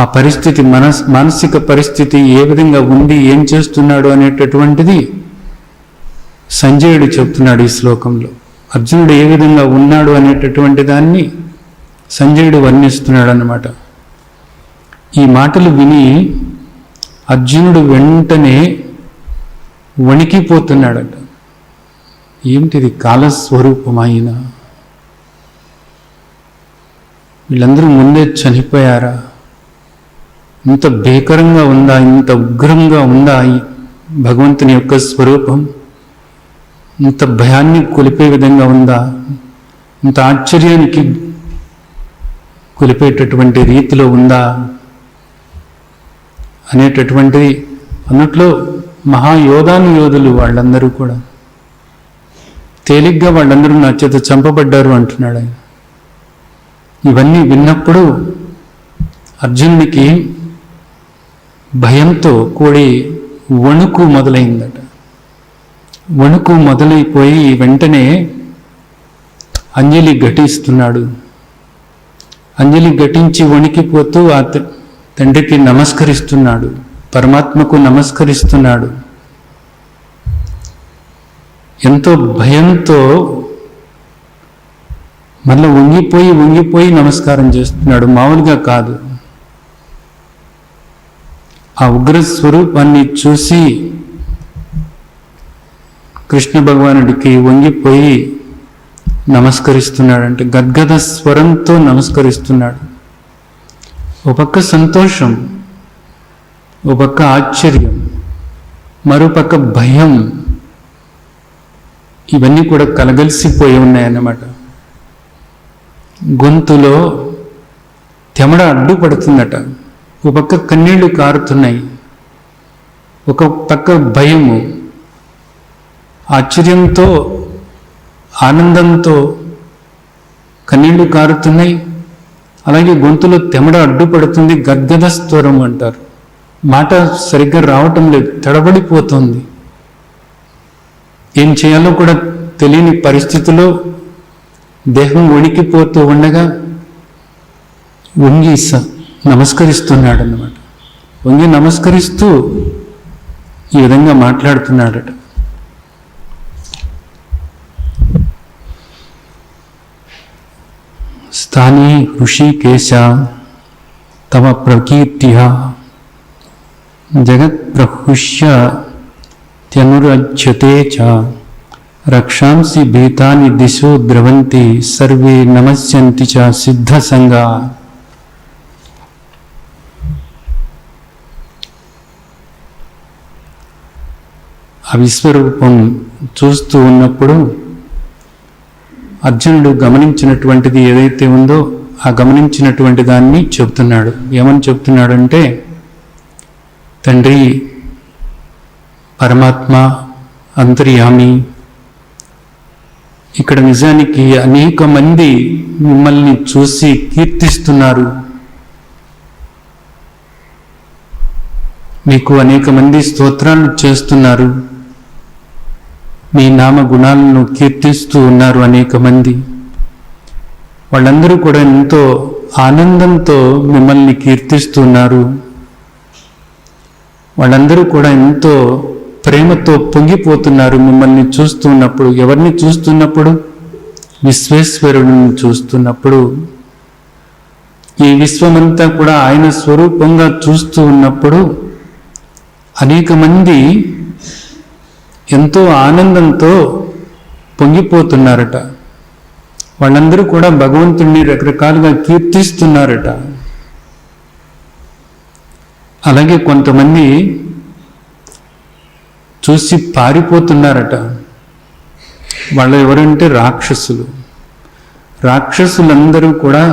ఆ పరిస్థితి, మానసిక పరిస్థితి ఏ విధంగా ఉంది, ఏం చేస్తున్నాడు అనేటటువంటిది సంజయుడు చెప్తున్నాడు ఈ శ్లోకంలో. అర్జునుడు ఏ విధంగా ఉన్నాడు అనేటటువంటి దాన్ని సంజయుడు వర్ణిస్తున్నాడు అన్నమాట. ఈ మాటలు విని అర్జునుడు వెంటనే వణికిపోతున్నాడట. ఏమిటిది? కాలస్వరూపమైన వీళ్ళందరూ ముందే చనిపోయారా? ఇంత భీకరంగా ఉందా, ఇంత ఉగ్రంగా ఉందా ఈ భగవంతుని యొక్క స్వరూపం? ఇంత భయాన్ని కొలిపే విధంగా ఉందా? ఇంత ఆశ్చర్యానికి కొలిపేటటువంటి రీతిలో ఉందా అనేటటువంటిది అన్నట్లో మహాయోధానుయోధులు వాళ్ళందరూ కూడా. తేలిగ్గా వాళ్ళందరూ నా చేత చంపబడ్డారు అంటున్నాడు ఆయన. ఇవన్నీ విన్నప్పుడు అర్జునుడికి భయంతో కూడి వణుకు మొదలైందట. వణుకు మొదలైపోయి వెంటనే అంజలి ఘటిస్తున్నాడు. అంజలి ఘటించి వణికిపోతూ ఆ తండ్రికి నమస్కరిస్తున్నాడు, పరమాత్మకు నమస్కరిస్తున్నాడు. ఎంతో భయంతో మళ్ళీ వంగిపోయి నమస్కారం చేస్తున్నాడు, మామూలుగా కాదు. ఆ ఉగ్ర స్వరూపాన్ని చూసి కృష్ణ భగవానుడికి వంగిపోయి నమస్కరిస్తున్నాడంటే గద్గద స్వరంతో నమస్కరిస్తున్నాడు. ఒక పక్క సంతోషం, ఒక పక్క ఆశ్చర్యం, మరోపక్క భయం, ఇవన్నీ కూడా కలగలిసిపోయి ఉన్నాయన్నమాట. గొంతులో తెమడ అడ్డుపడుతుందట, ఒక పక్క కన్నీళ్లు కారుతున్నాయి, ఒక పక్క భయము, ఆశ్చర్యంతో ఆనందంతో కన్నీళ్లు కారుతున్నాయి. అలాగే గొంతులో తెమడ అడ్డుపడుతుంది. గద్గద స్వరం అంటారు. మాట సరిగ్గా రావటం లేదు, తడబడిపోతుంది. ఏం చేయాలో కూడా తెలియని పరిస్థితిలో దేహం వణికిపోతూ ఉండగా వంగి నమస్కరిస్తున్నాడు అన్నమాట. వంగి నమస్కరిస్తూ ఈ విధంగా మాట్లాడుతున్నాడట. స్థానీ హృషీకేశ తవ ప్రకీర్తిః జగత్ప్రహృష్య త్యనురజ్యతే చ రక్షాంసి భీతాని దిశో ద్రవంతి సర్వే నమస్యంతి చ సిద్ధసంగా. ఆ విశ్వరూపం చూస్తూ ఉన్నప్పుడు అర్జునుడు గమనించినటువంటిది ఏదైతే ఉందో ఆ గమనించినటువంటి దాన్ని చెప్తున్నాడు. ఏమని చెప్తున్నాడంటే, తండ్రి పరమాత్మ అంతర్యామి, ఇక్కడ నిజానికి అనేక మంది మిమ్మల్ని చూసి కీర్తిస్తున్నారు, మీకు అనేక మంది స్తోత్రాలు చేస్తున్నారు, మీ నామ గుణాలను కీర్తిస్తూ ఉన్నారు అనేక మంది. వాళ్ళందరూ కూడా ఎంతో ఆనందంతో మిమ్మల్ని కీర్తిస్తున్నారు. వాళ్ళందరూ కూడా ఎంతో ప్రేమతో పొంగిపోతున్నారు మిమ్మల్ని చూస్తున్నప్పుడు. ఎవరిని చూస్తున్నప్పుడు? విశ్వేశ్వరుడిని చూస్తున్నప్పుడు. ఈ విశ్వమంతా కూడా ఆయన స్వరూపంగా చూస్తూ ఉన్నప్పుడు అనేక మంది ఎంతో ఆనందంతో పొంగిపోతున్నారట. వాళ్ళందరూ కూడా భగవంతుణ్ణి రకరకాలుగా కీర్తిస్తున్నారట. అలాగే కొంతమంది చూసి పారిపోతున్నారట. వాళ్ళు ఎవరంటే రాక్షసులు. రాక్షసులందరూ కూడా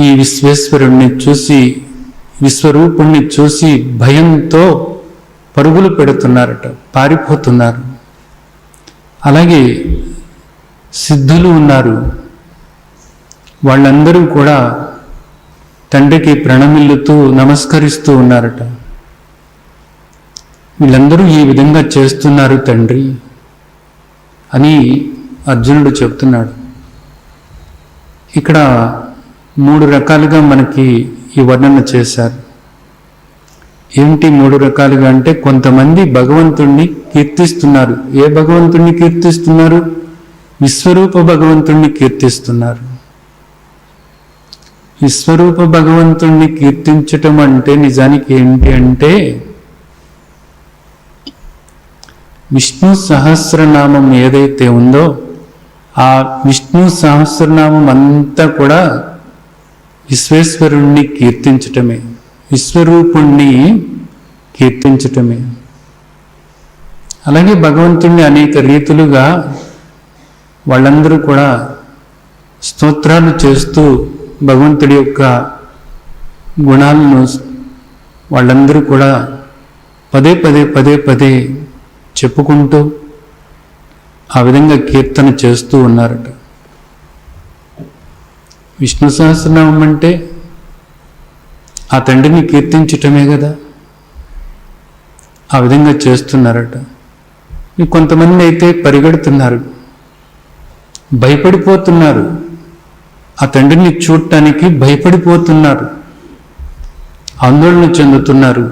ఈ విశ్వేశ్వరుణ్ణి చూసి, విశ్వరూపుణ్ణి చూసి భయంతో పరుగులు పెడుతున్నారట, పారిపోతున్నారు. అలాగే సిద్ధులు ఉన్నారు. వాళ్ళందరూ కూడా తండ్రికి ప్రణమిల్లుతూ నమస్కరిస్తూ ఉన్నారట. వీళ్ళందరూ ఈ విధంగా చేస్తున్నారు తండ్రి అని అర్జునుడు చెప్తున్నాడు. ఇక్కడ 3 రకాలుగా మనకి ఈ వర్ణన చేశారు. ఏమిటి 3 రకాలుగా అంటే, కొంతమంది భగవంతుణ్ణి కీర్తిస్తున్నారు. ఏ భగవంతుణ్ణి కీర్తిస్తున్నారు? విశ్వరూప భగవంతుణ్ణి కీర్తిస్తున్నారు. విశ్వరూప భగవంతుణ్ణి కీర్తించటం అంటే నిజానికి ఏంటి అంటే, విష్ణు సహస్రనామం ఏదైతే ఉందో ఆ విష్ణు సహస్రనామం అంతా కూడా విశ్వేశ్వరుణ్ణి కీర్తించటమే, విశ్వరూపుణ్ణి కీర్తించటమే. అలాగే భగవంతుణ్ణి అనేక రీతులుగా వాళ్ళందరూ కూడా స్తోత్రాలు చేస్తూ భగవంతుడి యొక్క గుణాలను వాళ్ళందరూ కూడా పదే పదే పదే పదే చెప్పుకుంటూ ఆ విధంగా కీర్తన చేస్తూ ఉన్నారట. విష్ణు సహస్రనామం అంటే ఆ తండ్రిని కీర్తించటమే కదా. ఆ విధంగా చేస్తున్నారట. కొంతమంది అయితే పరిగెడుతున్నారు, భయపడిపోతున్నారు, ఆ తండ్రిని చూడటానికి భయపడిపోతున్నారు, ఆందోళన చెందుతున్నారు,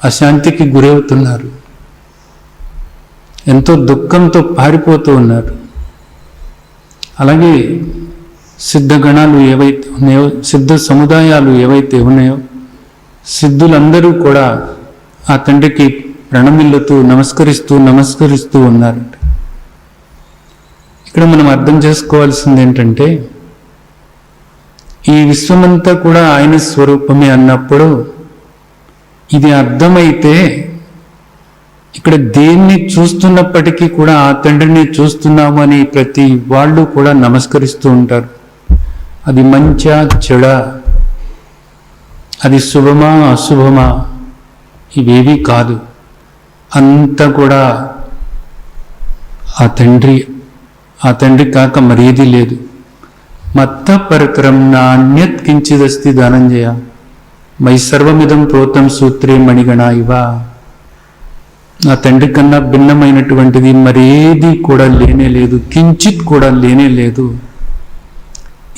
అశాంతికి గురవుతున్నారు, ఎంతో దుఃఖంతో పారిపోతూ ఉన్నారు. అలాగే సిద్ధగణాలు ఏవైతే ఉన్నాయో, సిద్ధ సముదాయాలు ఏవైతే ఉన్నాయో, సిద్ధులందరూ కూడా ఆ తండ్రికి ప్రణమిల్లుతూ నమస్కరిస్తూ ఉన్నారు. ఇక్కడ మనం అర్థం చేసుకోవాల్సింది ఏంటంటే, ఈ విశ్వమంతా కూడా ఆయన స్వరూపమే అన్నప్పుడు ఇది అర్థమైతే ఇక్కడ దేన్ని చూస్తున్నప్పటికీ కూడా ఆ తండ్రిని చూస్తున్నాము అని ప్రతి వాళ్ళు కూడా నమస్కరిస్తూ ఉంటారు. అది మంచా చెడా, అది శుభమా అశుభమా, ఇవేవి కాదు. అంతా కూడా ఆ తండ్రి కాక మరేది లేదు. మత్త పరకరం నాణ్యత్ కించిదస్తి ధనంజయ మై సర్వమిదం ప్రోతం సూత్రే మణిగణ ఇవ. ఆ తండ్రి కన్నా భిన్నమైనటువంటిది మరేది కూడా లేనే లేదు, కించిత్ కూడా లేనే లేదు.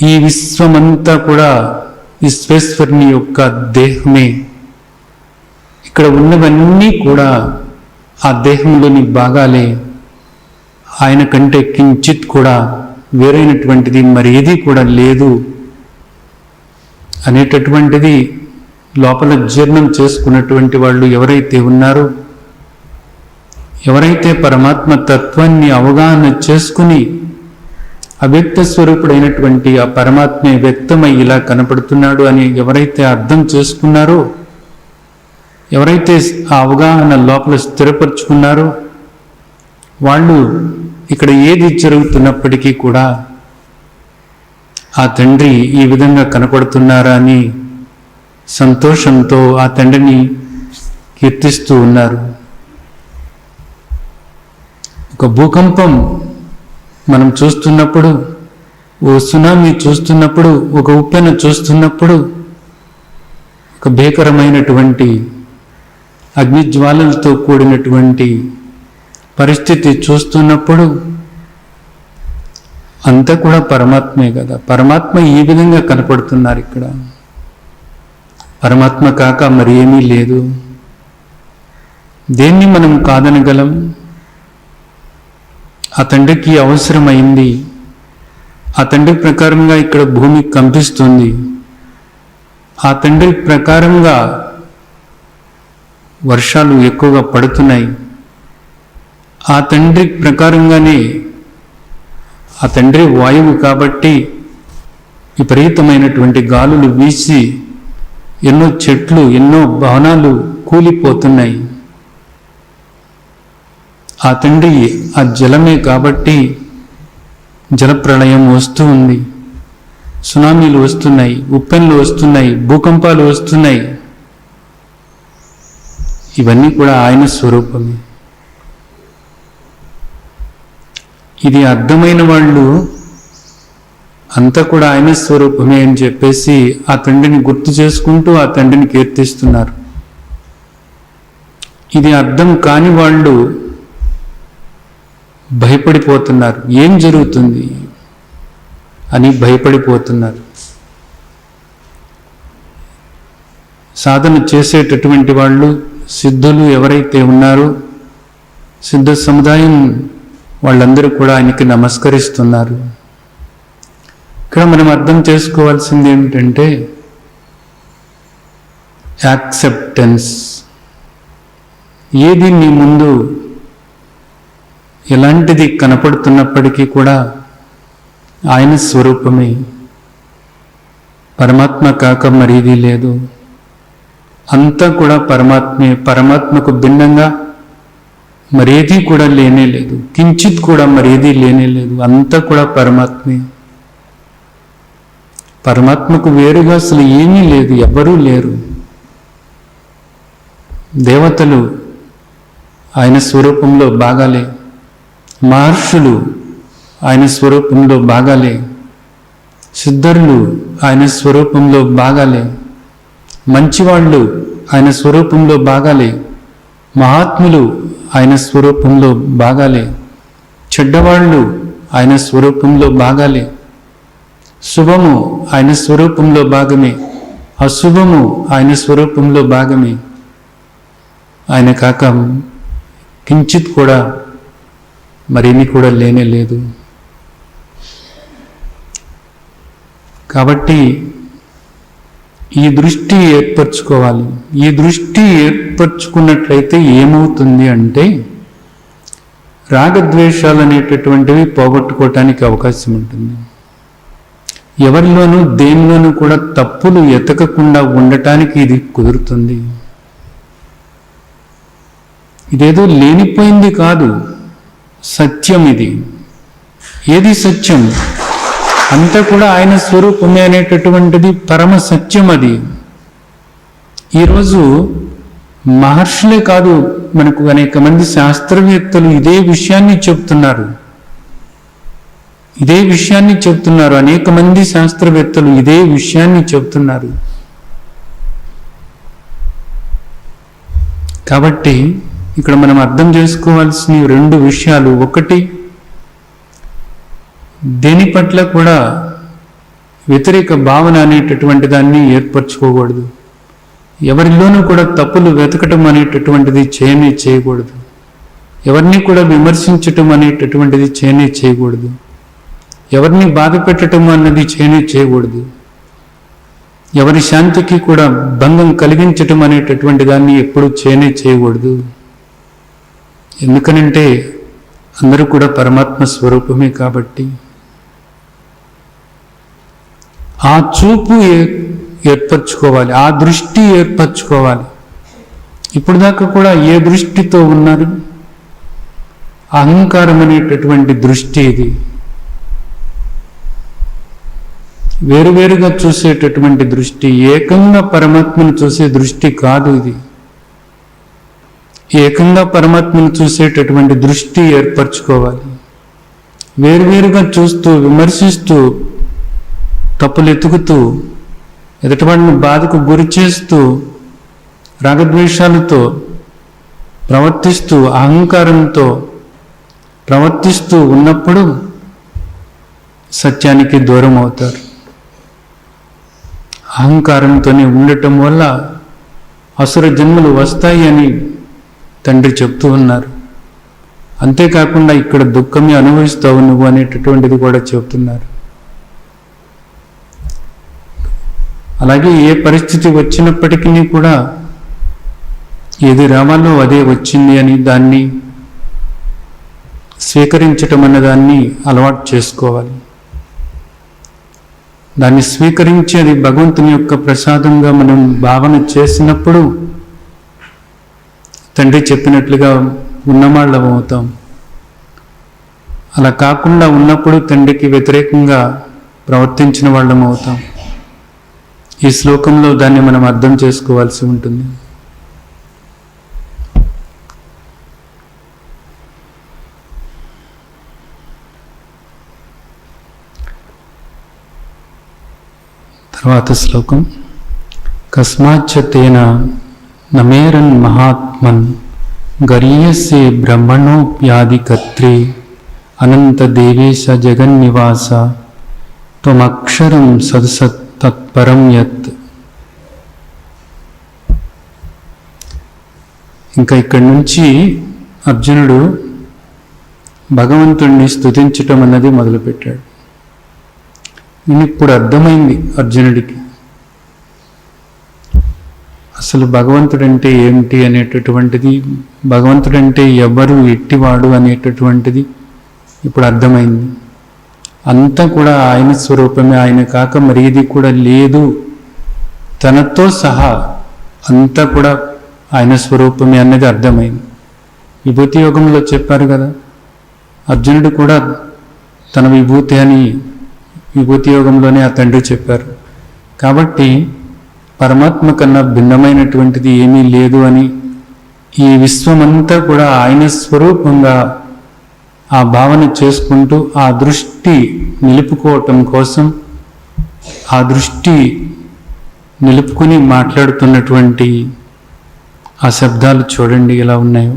ఈ విశ్వమంతా కూడా విశ్వేశ్వరుని యొక్క దేహమే. ఇక్కడ ఉన్నవన్నీ కూడా ఆ దేహంలోని భాగాలే. ఆయన కంటే కించిత్ కూడా వేరైనటువంటిది మరేది కూడా లేదు అనేటటువంటిది లోపల జీర్ణం చేసుకున్నటువంటి వాళ్ళు ఎవరైతే ఉన్నారో, ఎవరైతే పరమాత్మ తత్వాన్ని అవగాహన చేసుకుని అవ్యక్త స్వరూపుడైనటువంటి ఆ పరమాత్మే వ్యక్తమై ఇలా కనపడుతున్నాడు అని ఎవరైతే అర్థం చేసుకున్నారో, ఎవరైతే ఆ అవగాహన లోపల స్థిరపరుచుకున్నారో, వాళ్ళు ఇక్కడ ఏది జరుగుతున్నప్పటికీ కూడా ఆ తండ్రి ఈ విధంగా కనపడుతున్నారా అని సంతోషంతో ఆ తండ్రిని కీర్తిస్తూ ఉన్నారు. ఒక భూకంపం మనం చూస్తున్నప్పుడు, ఓ సునామీ చూస్తున్నప్పుడు, ఒక ఉప్పెన చూస్తున్నప్పుడు, ఒక భీకరమైనటువంటి అగ్నిజ్వాలలతో కూడినటువంటి పరిస్థితి చూస్తున్నప్పుడు అంతా కూడా పరమాత్మే కదా. పరమాత్మ ఈ విధంగా కనపడుతున్నారు. ఇక్కడ పరమాత్మ కాక మరి ఏమీ లేదు. దేన్ని మనం కాదనగలం? ఆ తండ్రికి అవసరమైంది. ఆ తండ్రి ప్రకారంగా ఇక్కడ భూమి కంపిస్తుంది. ఆ తండ్రి ప్రకారంగా వర్షాలు ఎక్కువగా పడుతున్నాయి. ఆ తండ్రి ప్రకారంగానే, ఆ తండ్రి వాయువు కాబట్టి విపరీతమైనటువంటి గాలులు వీసి ఎన్నో చెట్లు, ఎన్నో భవనాలు కూలిపోతున్నాయి. ఆ తండ్రి ఆ జలమే కాబట్టి జలప్రళయం వస్తూ ఉంది, సునామీలు వస్తున్నాయి, ఉప్పెన్లు వస్తున్నాయి, భూకంపాలు వస్తున్నాయి. ఇవన్నీ కూడా ఆయన స్వరూపమే. ఇది అర్థమైన వాళ్ళు అంతా కూడా ఆయన స్వరూపమే అని చెప్పేసి ఆ తండ్రిని గుర్తు చేసుకుంటూ ఆ తండ్రిని కీర్తిస్తున్నారు. ఇది అర్థం కాని వాళ్ళు భయపడిపోతున్నారు, ఏం జరుగుతుంది అని భయపడిపోతున్నారు. సాధన చేసేటటువంటి వాళ్ళు, సిద్ధులు ఎవరైతే ఉన్నారో, సిద్ధ సముదాయం వాళ్ళందరూ కూడా ఆయనకి నమస్కరిస్తున్నారు. ఇక్కడ మనం అర్థం చేసుకోవాల్సింది ఏమిటంటే యాక్సెప్టెన్స్. ఏది నీ ముందు ఎలాంటిది కనపడుతున్నప్పటికీ కూడా ఆయన స్వరూపమే, పరమాత్మ కాక మరేది లేదు. అంతా కూడా పరమాత్మే. పరమాత్మకు భిన్నంగా మరేది కూడా లేనే లేదు, కించిత్ కూడా మరేది లేనే లేదు. అంతా కూడా పరమాత్మే. పరమాత్మకు వేరుగా అసలు ఏమీ లేదు, ఎవ్వరూ లేరు. దేవతలు ఆయన స్వరూపంలో భాగాలే, మహర్షులు ఆయన స్వరూపంలో భాగాలే, సిద్ధరులు ఆయన స్వరూపంలో భాగాలే, మంచివాళ్ళు ఆయన స్వరూపంలో భాగాలే, మహాత్ములు ఆయన స్వరూపంలో భాగాలే, చెడ్డవాళ్ళు ఆయన స్వరూపంలో భాగాలే. శుభము ఆయన స్వరూపంలో భాగమే, అశుభము ఆయన స్వరూపంలో భాగమే. ఆయన కాక కించిత్ కూడా మరేమీ కూడా లేనే లేదు. కాబట్టి ఈ దృష్టి ఏర్పరచుకోవాలి. ఈ దృష్టి ఏర్పరచుకున్నట్లయితే ఏమవుతుంది అంటే రాగద్వేషాలు అనేటటువంటివి పోగొట్టుకోవటానికి అవకాశం ఉంటుంది. ఎవరిలోనూ దేనిలోనూ కూడా తప్పులు ఎతకకుండా ఉండటానికి ఇది కుదురుతుంది. ఇదేదో లేనిపోయింది కాదు, సత్యం ఇది. ఏది సత్యం? అంతా కూడా ఆయన స్వరూపమే అనేటటువంటిది పరమ సత్యం. అది ఈరోజు మహర్షులే కాదు, మనకు అనేక మంది శాస్త్రవేత్తలు ఇదే విషయాన్ని చెప్తున్నారు. అనేక మంది శాస్త్రవేత్తలు ఇదే విషయాన్ని చెప్తున్నారు. కాబట్టి ఇక్కడ మనం అర్థం చేసుకోవాల్సిన రెండు విషయాలు. ఒకటి, దేని పట్ల కూడా వ్యతిరేక భావన అనేటటువంటి దాన్ని ఏర్పరచుకోకూడదు. ఎవరిలోనూ కూడా తప్పులు వెతకటం అనేటటువంటిది చేయకూడదు. ఎవరిని కూడా విమర్శించటం అనేటటువంటిది చేయకూడదు. ఎవరిని బాధ పెట్టడం అన్నది చేయకూడదు. ఎవరి శాంతికి కూడా భంగం కలిగించటం అనేటటువంటి దాన్ని ఎప్పుడూ చేయకూడదు. ఎందుకనంటే అందరూ కూడా పరమాత్మ స్వరూపమే కాబట్టి. ఆ చూపు ఏర్పరచుకోవాలి, ఆ దృష్టి ఏర్పరచుకోవాలి. ఇప్పుడు దాకా కూడా ఏ దృష్టితో ఉన్నారు? అహంకారం అనేటటువంటి దృష్టి. ఇది వేరువేరుగా చూసేటటువంటి దృష్టి, ఏకంగా పరమాత్మను చూసే దృష్టి కాదు. ఇది ఏకంగా పరమాత్మను చూసేటటువంటి దృష్టి ఏర్పరచుకోవాలి. వేరువేరుగా చూస్తూ, విమర్శిస్తూ, తప్పులు ఎతుకుతూ, ఎదుటివాడిని బాధకు గురి చేస్తూ, రాగద్వేషాలతో ప్రవర్తిస్తూ, అహంకారంతో ప్రవర్తిస్తూ ఉన్నప్పుడు సత్యానికి దూరం అవుతారు. అహంకారంతోనే ఉండటం వల్ల అసుర జన్మలు వస్తాయి అని తండ్రి చెప్తూ ఉన్నారు. అంతేకాకుండా ఇక్కడ దుఃఖమే అనుభవిస్తావు నువ్వు అనేటటువంటిది కూడా చెప్తున్నారు. అలాగే ఏ పరిస్థితి వచ్చినప్పటికీ కూడా ఏది రావాలో అదే వచ్చింది అని దాన్ని స్వీకరించటం అన్నదాన్ని అలవాటు చేసుకోవాలి. దాన్ని స్వీకరించి అది భగవంతుని యొక్క ప్రసాదంగా మనం భావన చేసినప్పుడు తండ్రి చెప్పినట్లుగా ఉన్నమాళ్ళం అవుతాం. అలా కాకుండా ఉన్నప్పుడు తండ్రికి వ్యతిరేకంగా ప్రవర్తించిన వాళ్ళం అవుతాం. ఈ శ్లోకంలో దాన్ని మనం అర్థం చేసుకోవాల్సి ఉంటుంది. తర్వాత శ్లోకం, కస్మాచ్చ తేన నమేరన్ మహాత్మన్ గరీయస్యే బ్రహ్మణోప్యాదికర్త్రే అనంత దేవేశ జగన్నివాస త్వమక్షరం సదసత్ తత్పరం యత్. ఇంకా ఇక్కడి నుంచి అర్జునుడు భగవంతుణ్ణి స్తుతించటం అన్నది మొదలుపెట్టాడు. ఇప్పుడు అర్థమైంది అర్జునుడికి అసలు భగవంతుడంటే ఏమిటి అనేటటువంటిది, భగవంతుడంటే ఎవరు, ఎట్టివాడు అనేటటువంటిది ఇప్పుడు అర్థమైంది. అంతా కూడా ఆయన స్వరూపమే, ఆయన కాక మరేది కూడా లేదు. తనతో సహా అంతా కూడా ఆయన స్వరూపమే అన్నది అర్థమైంది. విభూతి యోగంలో చెప్పారు కదా, అర్జునుడు కూడా తన విభూతి అని విభూతి యోగంలోనే ఆ తండ్రి చెప్పారు. కాబట్టి పరమాత్మ కన్నా భిన్నమైనటువంటిది ఏమీ లేదు అని ఈ విశ్వమంతా కూడా ఆయన స్వరూపంగా ఆ భావన చేసుకుంటూ ఆ దృష్టి నిలుపుకోవటం కోసం ఆ దృష్టి నిలుపుకుని మాట్లాడుతున్నటువంటి ఆ శబ్దాలు చూడండి ఎలా ఉన్నాయో.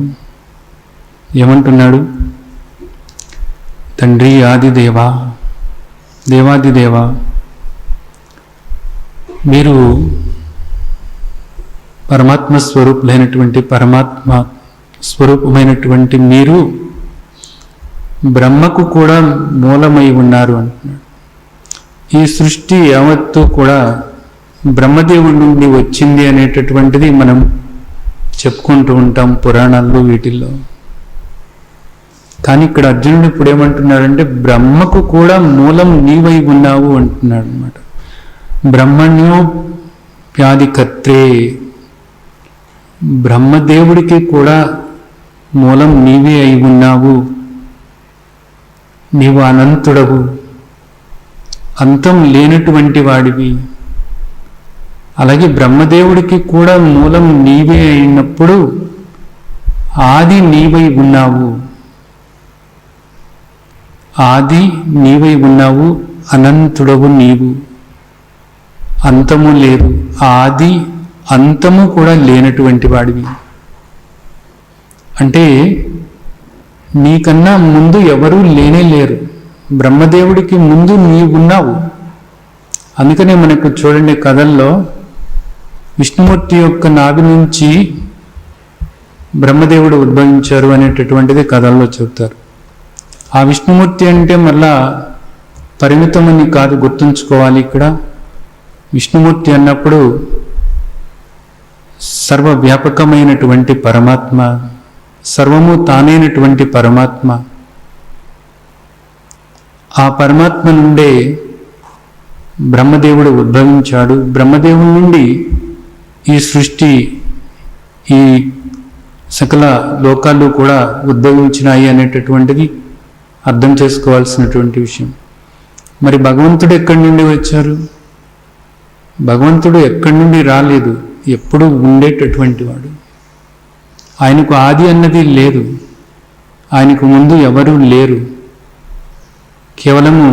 ఏమంటున్నాడు? తండ్రి ఆదిదేవా, దేవాదిదేవా, మీరు పరమాత్మ స్వరూపులైనటువంటి పరమాత్మ స్వరూపమైనటువంటి మీరు బ్రహ్మకు కూడా మూలమై ఉన్నారు అంటున్నాడు. ఈ సృష్టి యావత్తు కూడా బ్రహ్మదేవుడి నుండి వచ్చింది అనేటటువంటిది మనం చెప్పుకుంటూ ఉంటాం పురాణాల్లో వీటిల్లో. కానీ ఇక్కడ అర్జునుడు ఇప్పుడు ఏమంటున్నాడంటే బ్రహ్మకు కూడా మూలం నీవై ఉన్నావు అంటున్నాడు అనమాట. బ్రహ్మణ్యోప్యాధికర్త్రే, బ్రహ్మదేవుడికి కూడా మూలం నీవే అయి ఉన్నావు. నీవు అనంతుడవు, అంతం లేనటువంటి వాడివి. అలాగే బ్రహ్మదేవుడికి కూడా మూలం నీవే అయినప్పుడు ఆది నీవై ఉన్నావు. ఆది నీవై ఉన్నావు, అనంతుడవు నీవు, అంతము లేదు. ఆది అంతము కూడా లేనటువంటి వాడివి. అంటే నీకన్నా ముందు ఎవరూ లేనే లేరు. బ్రహ్మదేవుడికి ముందు నీవున్నావు. అందుకనే మనకు చూడండి కథల్లో విష్ణుమూర్తి యొక్క నాభి నుంచి బ్రహ్మదేవుడు ఉద్భవించారు అనేటటువంటిది కథల్లో చెబుతారు. ఆ విష్ణుమూర్తి అంటే మళ్ళా పరిమితమని కాదు, గుర్తుంచుకోవాలి. ఇక్కడ విష్ణుమూర్తి అన్నప్పుడు సర్వవ్యాపకమైనటువంటి పరమాత్మ, సర్వము తానైనటువంటి పరమాత్మ. ఆ పరమాత్మ నుండే బ్రహ్మదేవుడు ఉద్భవించాడు. బ్రహ్మదేవుడి నుండి ఈ సృష్టి, ఈ సకల లోకాలు కూడా ఉద్భవించినాయి అనేటటువంటిది అర్థం చేసుకోవాల్సినటువంటి విషయం. మరి భగవంతుడు ఎక్కడి నుండి వచ్చారు? భగవంతుడు ఎక్కడి నుండి రాలేదు, ఎప్పుడూ ఉండేటటువంటి వాడు. ఆయనకు ఆది అన్నది లేదు, ఆయనకు ముందు ఎవరూ లేరు, కేవలము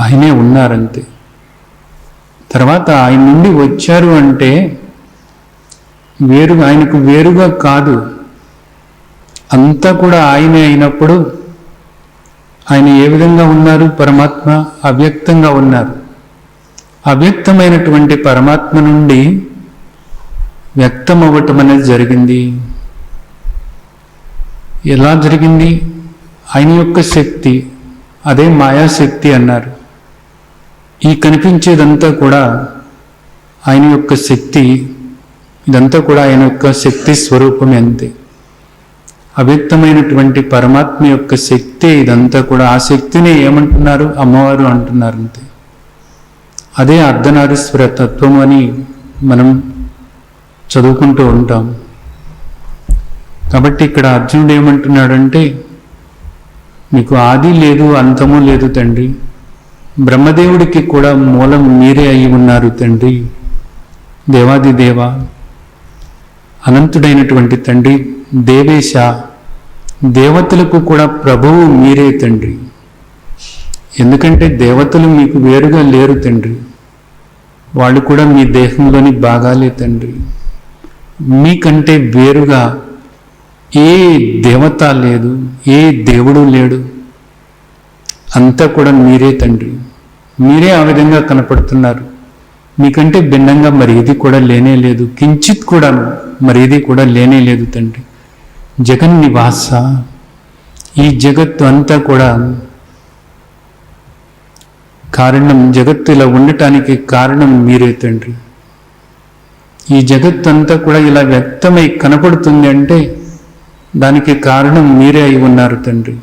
ఆయనే ఉన్నారంతే. తర్వాత ఆయన నుండి వచ్చారు అంటే వేరుగా, ఆయనకు వేరుగా కాదు, అంతా కూడా ఆయనే అయినప్పుడు ఆయన ఏ విధంగా ఉన్నారు? పరమాత్మ అవ్యక్తంగా ఉన్నారు. అవ్యక్తమైనటువంటి పరమాత్మ నుండి వ్యక్తం అవ్వటం అనేది జరిగింది. ఎలా జరిగింది? ఆయన యొక్క శక్తి, అదే మాయాశక్తి అన్నారు. ఈ కనిపించేదంతా కూడా ఆయన యొక్క శక్తి, ఇదంతా కూడా ఆయన యొక్క శక్తి స్వరూపమే అంతే. అవ్యక్తమైనటువంటి పరమాత్మ యొక్క శక్తి ఇదంతా కూడా. ఆ శక్తిని ఏమంటున్నారు? అమ్మవారు అంటున్నారు అంతే. అదే అర్ధనారీశ్వర తత్వం అని మనం చదువుకుంటూ ఉంటాం. కాబట్టి ఇక్కడ అర్జునుడు ఏమంటున్నాడంటే మీకు ఆది లేదు, అంతము లేదు తండ్రి. బ్రహ్మదేవుడికి కూడా మూలం మీరే అయి ఉన్నారు తండ్రి. దేవాది దేవ, అనంతుడైనటువంటి తండ్రి, దేవేశ, దేవతలకు కూడా ప్రభువు మీరే తండ్రి. ఎందుకంటే దేవతలు మీకు వేరుగా లేరు తండ్రి, వాళ్ళు కూడా మీ దేహంలోని భాగాలే తండ్రి. మీకంటే వేరుగా ఏ దేవత లేదు, ఏ దేవుడు లేడు, అంతా కూడా మీరే తండ్రి. మీరే ఆ విధంగా కనపడుతున్నారు. మీకంటే భిన్నంగా మరి ఇది కూడా లేనే లేదు, కించిత్ కూడా మరి ఇది కూడా లేనే లేదు తండ్రి. జగన్నివాస, ఈ జగత్తు అంతా కూడా కారణం, జగత్తు ఇలా ఉండటానికి కారణం మీరే తండ్రి. ఈ జగత్తు అంతా కూడా ఇలా వ్యక్తమై కనపడుతుంది అంటే దానికి కారణం మీరే అయి ఉన్నారు తండ్రి.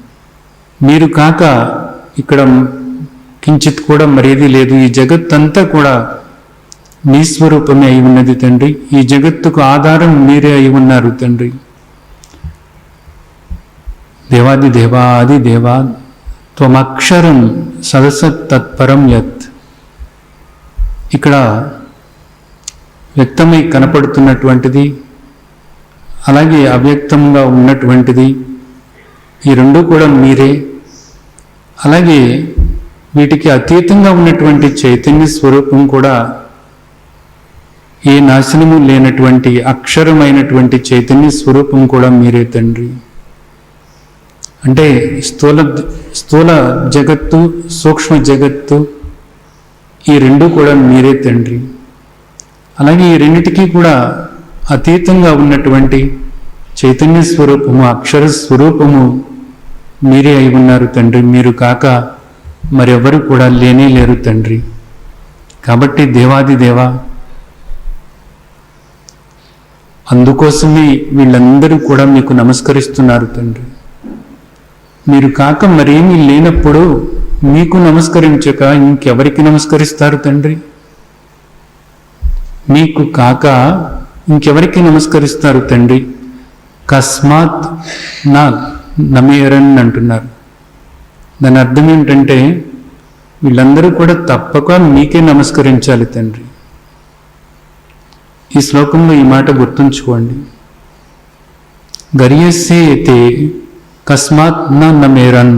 మీరు కాక ఇక్కడ కించిత్ కూడా మరేది లేదు. ఈ జగత్తంతా కూడా మీ స్వరూపమే అయి ఉన్నది తండ్రి. ఈ జగత్తుకు ఆధారం మీరే అయి ఉన్నారు తండ్రి. దేవాది దేవా, ఆది దేవా, త్వమక్షరం సదసత్ తత్పరం యత్. ఇక్కడ వ్యక్తమై కనపడుతున్నటువంటిది అలాగే అవ్యక్తంగా ఉన్నటువంటిది, ఈ రెండు కూడా మీరే. అలాగే వీటికి అతీతంగా ఉన్నటువంటి చైతన్య స్వరూపం కూడా ఏ నాశనము లేనటువంటి అక్షరమైనటువంటి చైతన్య స్వరూపం కూడా మీరే తండ్రి. అంటే స్థూల జగత్తు, సూక్ష్మ జగత్తు, ఈ రెండు కూడా మీరే తండ్రి. అలాగే ఈ రెండిటికీ కూడా అతీతంగా ఉన్నటువంటి చైతన్య స్వరూపము, అక్షర స్వరూపము మీరే అయి ఉన్నారు తండ్రి. మీరు కాక మరెవరు కూడా లేనే లేరు తండ్రి. కాబట్టి దేవాది దేవా, అందుకోసమే వీళ్ళందరూ కూడా మీకు నమస్కరిస్తున్నారు తండ్రి. మీరు కాక మరేమీ లేనప్పుడు మీకు నమస్కరించక ఇంకెవరికి నమస్కరిస్తారు తండ్రి? మీకు కాక ఇంకెవరికి నమస్కరిస్తారు తండ్రి? కస్మాత్ నా నమేరన్ అంటున్నారు. దాని అర్థం ఏంటంటే వీళ్ళందరూ కూడా తప్పక మీకే నమస్కరించాలి తండ్రి. ఈ శ్లోకంలో ఈ మాట గుర్తుంచుకోండి. గరియస్సే తే కస్మాత్ నా నమేరన్.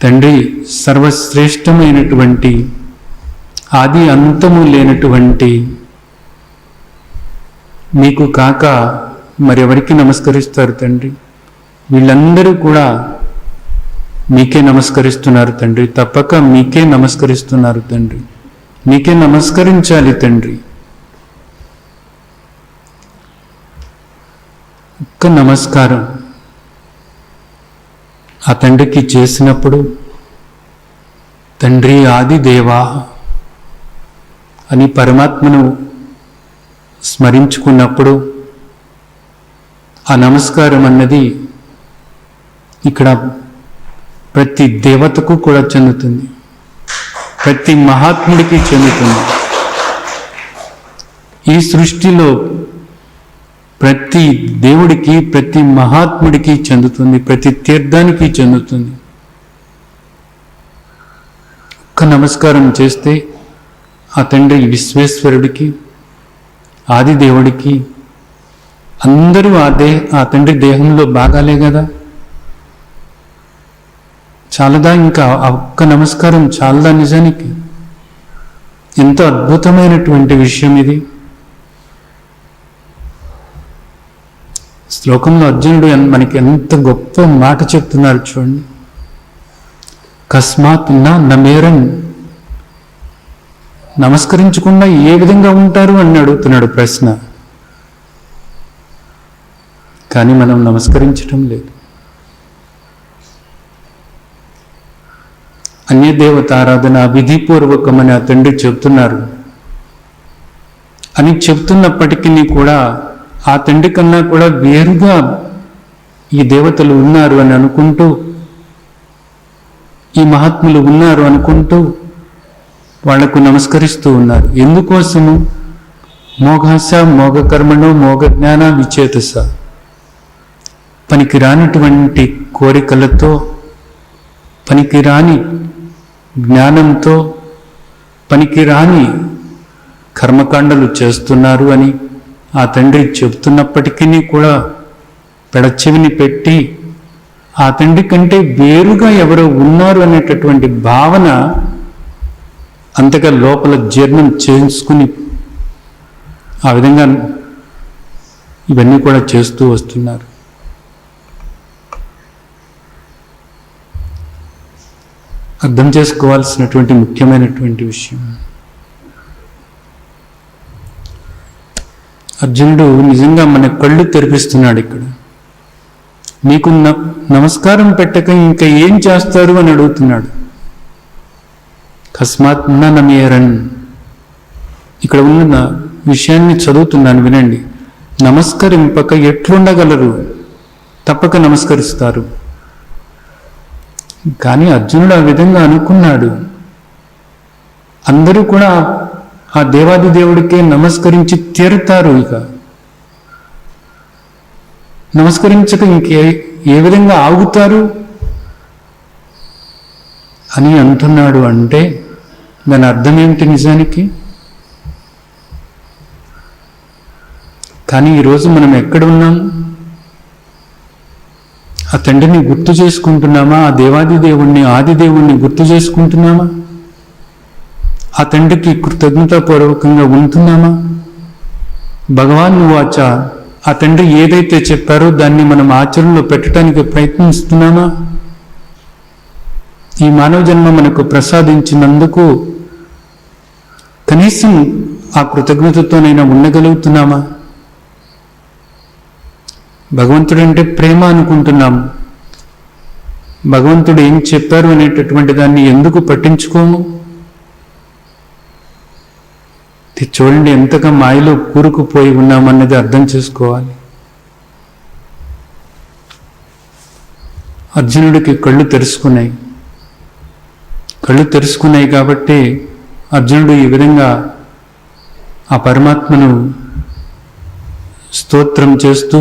తండ్రి, సర్వశ్రేష్టమైనటువంటి ఆది అంతము లేనటువంటి మీకు కాక మరెవరికి నమస్కరిస్తారు తండ్రి? వీళ్ళందరూ కూడా మీకే నమస్కరిస్తున్నారు తండ్రి. తప్పక మీకే నమస్కరిస్తున్నారు తండ్రి. మీకే నమస్కరించాలి తండ్రి. ఒక్క నమస్కారం ఆ తండ్రికి చేసినప్పుడు, తండ్రి ఆది దేవా అని పరమాత్మను స్మరించుకున్నప్పుడు ఆ నమస్కారం అన్నది ఇక్కడ ప్రతి దేవతకు కూడా చెందుతుంది, ప్రతి మహాత్ముడికి చెందుతుంది. ఈ సృష్టిలో ప్రతి దేవుడికి, ప్రతి మహాత్ముడికి చెందుతుంది, ప్రతి తీర్థానికి చెందుతుంది. ఒక్క నమస్కారం చేస్తే ఆ తండ్రి విశ్వేశ్వరుడికి, ఆది దేవుడికి, అందరూ ఆ తండ్రి దేహంలో భాగాలే కదా. చాలదా? ఇంకా ఒక్క నమస్కారం చాలదా? నిజానికి ఎంతో అద్భుతమైనటువంటి విషయం ఇది. శ్లోకంలో అర్జునుడు మనకి ఎంత గొప్ప మాట చెప్తున్నారు చూడండి. కస్మాత్ నా నమేరన్. నమస్కరించకుండా ఏ విధంగా ఉంటారు అని అడుగుతున్నాడు ప్రశ్న. కానీ మనం నమస్కరించటం లేదు. అన్యదేవతారాధన విధిపూర్వకమని ఆ తండ్రి చెప్తున్నారు అని చెప్తున్నప్పటికీ కూడా ఆ తండ్రి కన్నా కూడా వేరుగా ఈ దేవతలు ఉన్నారు అని అనుకుంటూ, ఈ మహాత్ములు ఉన్నారు అనుకుంటూ వాళ్లకు నమస్కరిస్తూ ఉన్నారు. ఎందుకోసము? మోఘాస మోగకర్మణో మోగజ్ఞాన విచేతస. పనికిరానటువంటి కోరికలతో, పనికిరాని జ్ఞానంతో, పనికిరాని కర్మకాండలు చేస్తున్నారు అని ఆ తండ్రి చెబుతున్నప్పటికీ కూడా పెడచెవిని పెట్టి ఆ తండ్రి కంటే వేరుగా ఎవరో ఉన్నారు అనేటటువంటి భావన అంతగా లోపల జీర్ణం చేసుకుని ఆ విధంగా ఇవన్నీ కూడా చేస్తూ వస్తున్నారు. అర్థం చేసుకోవాల్సినటువంటి ముఖ్యమైనటువంటి విషయం. అర్జునుడు నిజంగా మన కళ్ళు తెరిపిస్తున్నాడు ఇక్కడ. మీకు నమస్కారం పెట్టక ఇంకా ఏం చేస్తారు అని అడుగుతున్నాడు. కస్మాత్ నా నమేరన్. ఇక్కడ ఉన్న విషయాన్ని చదువుతున్నాను వినండి. నమస్కరింపక ఎట్లుండగలరు? తప్పక నమస్కరిస్తారు. కానీ అర్జునుడు ఆ విధంగా అనుకున్నాడు. అందరూ కూడా ఆ దేవాది దేవుడికే నమస్కరించి తీరుతారు. ఇక నమస్కరించక ఏ విధంగా ఆగుతారు అని అంటున్నాడు. అంటే దాని అర్థం ఏమిటి? నిజానికి కానీ ఈరోజు మనం ఎక్కడ ఉన్నాము? ఆ తండ్రిని గుర్తు చేసుకుంటున్నామా? ఆ దేవాది దేవుణ్ణి, ఆది దేవుణ్ణి గుర్తు చేసుకుంటున్నామా? ఆ తండ్రికి కృతజ్ఞతాపూర్వకంగా ఉంటున్నామా? భగవాన్ వాచ, ఆ తండ్రి ఏదైతే చెప్పారో దాన్ని మనం ఆచరణలో పెట్టడానికి ప్రయత్నిస్తున్నామా? ఈ మానవ జన్మ మనకు ప్రసాదించినందుకు కనీసం ఆ కృతజ్ఞతతోనైనా ఉండగలుగుతున్నామా? భగవంతుడంటే ప్రేమ అనుకుంటున్నాం. భగవంతుడు ఏం చెప్పారు అనేటటువంటి దాన్ని ఎందుకు పట్టించుకోము? చూడండి, ఎంతగా మాయలో కూరుకుపోయి ఉన్నామన్నది అర్థం చేసుకోవాలి. అర్జునుడికి కళ్ళు తెరుచుకున్నాయి కాబట్టి అర్జునుడు ఈ విధంగా ఆ పరమాత్మను స్తోత్రం చేస్తూ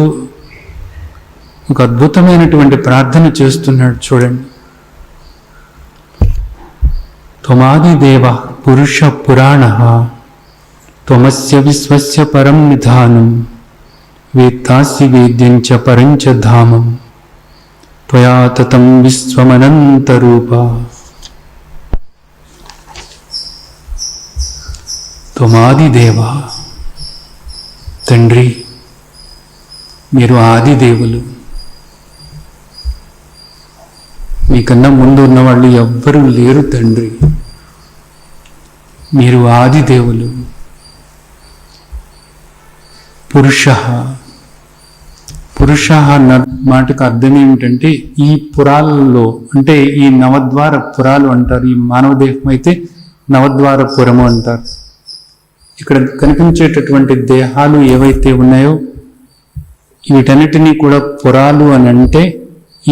ఒక అద్భుతమైనటువంటి ప్రార్థన చేస్తున్నాడు. చూడండి, త్వమాది దేవ పురుష పురాణ త్వమస్య విశ్వస్య పరం నిధానం వేత్తాసి వేద్యం చ పరం చ ధామం త్వయా తతం విశ్వమనంతరూప. త్వమాది దేవ, తండ్రి మీరు ఆది దేవులు. మీకన్నా ముందు ఉన్నవాళ్ళు ఎవ్వరూ లేరు తండ్రి. మీరు ఆది దేవులు. పురుష అన్న మాటకు అర్థం ఏమిటంటే ఈ పురాలలో, అంటే ఈ నవద్వార పురాలు అంటారు. ఈ మానవ దేహం అయితే నవద్వార పురము అంటారు. ఇక్కడ కనిపించేటటువంటి దేహాలు ఏవైతే ఉన్నాయో వీటన్నిటినీ కూడా పురాలు అని అంటే,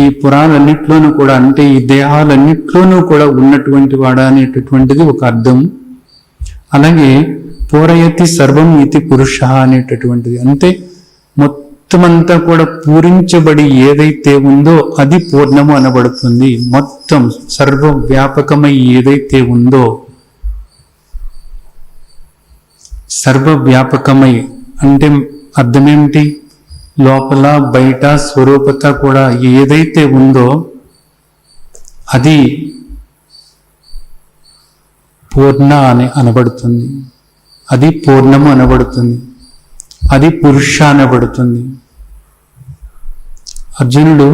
ఈ పురాలన్నిట్లోనూ కూడా, అంటే ఈ దేహాలన్నిట్లోనూ కూడా ఉన్నటువంటి వాడా అనేటటువంటిది ఒక అర్థం. అలాగే పూరయతి సర్వం ఇది పురుష అనేటటువంటిది, అంటే మొత్తమంతా కూడా పూరించబడి ఏదైతే ఉందో అది పూర్ణము అనబడుతుంది. మొత్తం సర్వవ్యాపకమై ఏదైతే ఉందో, సర్వవ్యాపకమై అంటే అర్థమేమిటి? లోపల బయట స్వరూపత కూడా ఏదైతే ఉందో అది పూర్ణ అని అనబడుతుంది. అది పూర్ణము అనబడుతుంది. అది పురుష అనబడుతుంది. అర్జునుడు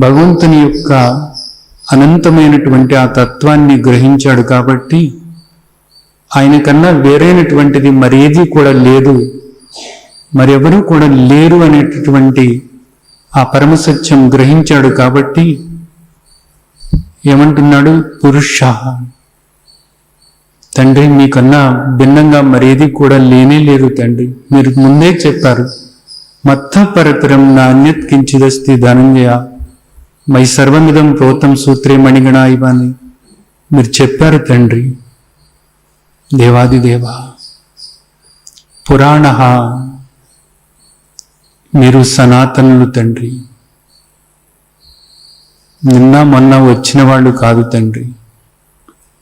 భగవంతుని యొక్క అనంతమైనటువంటి ఆ తత్వాన్ని గ్రహించాడు కాబట్టి ఆయన కన్నా వేరైనటువంటిది మరేది కూడా లేదు, మరెవరూ కూడా లేరు అనేటటువంటి ఆ పరమసత్యం గ్రహించాడు కాబట్టి ఏమంటున్నాడు? పురుష, తండ్రి మీకన్నా భిన్నంగా మరేది కూడా లేనే లేదు తండ్రి. మీరు ముందే చెప్పారు, మత్త పరతరం నాణ్యత్ కించిదస్తి ధనంజయ మై సర్వమిదం ప్రోతం సూత్రే మణిగణ ఇవని మీరు చెప్పారు తండ్రి. దేవాదిదేవ పురాణ, మీరు సనాతనులు తండ్రి. నిన్న మొన్న వచ్చిన వాళ్ళు కాదు తండ్రి.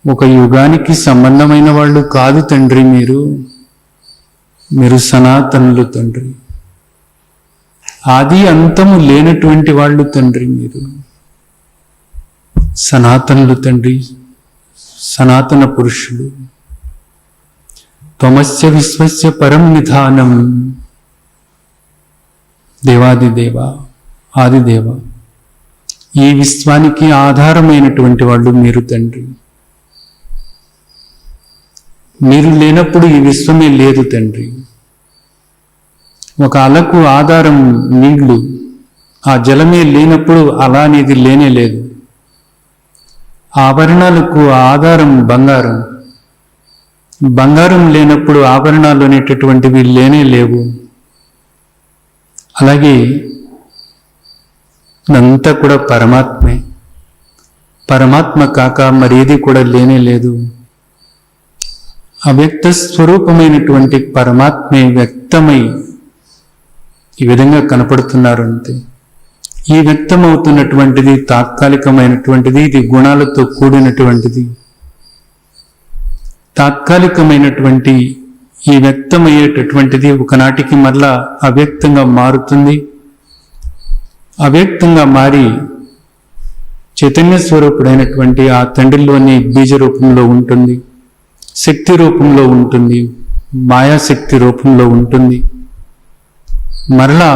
ఒక యుగానికి సంబంధమైన వాళ్ళు కాదు తండ్రి. మీరు సనాతనులు తండ్రి. ఆది అంతము లేనటువంటి వాళ్ళు తండ్రి. మీరు సనాతనులు తండ్రి, సనాతన పురుషులు. త్వమస్య విశ్వస్య పరం నిధానం. దేవాదిదేవ, ఆదిదేవ, ఈ విశ్వానికి ఆధారమైనటువంటి వాళ్ళు మీరు తండ్రి. మీరు లేనప్పుడు ఈ విశ్వమే లేదు తండ్రి. ఒక అలకు ఆధారం నీళ్లు, ఆ జలమే లేనప్పుడు అలా అనేది లేనే లేదు. ఆభరణాలకు ఆధారం బంగారం, బంగారం లేనప్పుడు ఆభరణాలు అనేటటువంటివి లేనే లేవు. అలాగే అంతా కూడా పరమాత్మే. పరమాత్మ కాక మరేది కూడా లేనే లేదు. అవ్యక్త స్వరూపమైనటువంటి పరమాత్మే వ్యక్తమై ఈ విధంగా కనపడుతున్నారు అంతే. ఈ వ్యక్తమవుతున్నటువంటిది తాత్కాలికమైనటువంటిది, ఇది గుణాలతో కూడినటువంటిది. తాత్కాలికమైనటువంటి ఈ వ్యక్తమయ్యేటటువంటిది ఒకనాటికి మరలా అవ్యక్తంగా మారుతుంది. అవ్యక్తంగా మారి చైతన్య స్వరూపుడైనటువంటి ఆ తండ్రిలోని బీజ రూపంలో ఉంటుంది, శక్తి రూపంలో ఉంటుంది, మాయాశక్తి రూపంలో ఉంటుంది. మరలా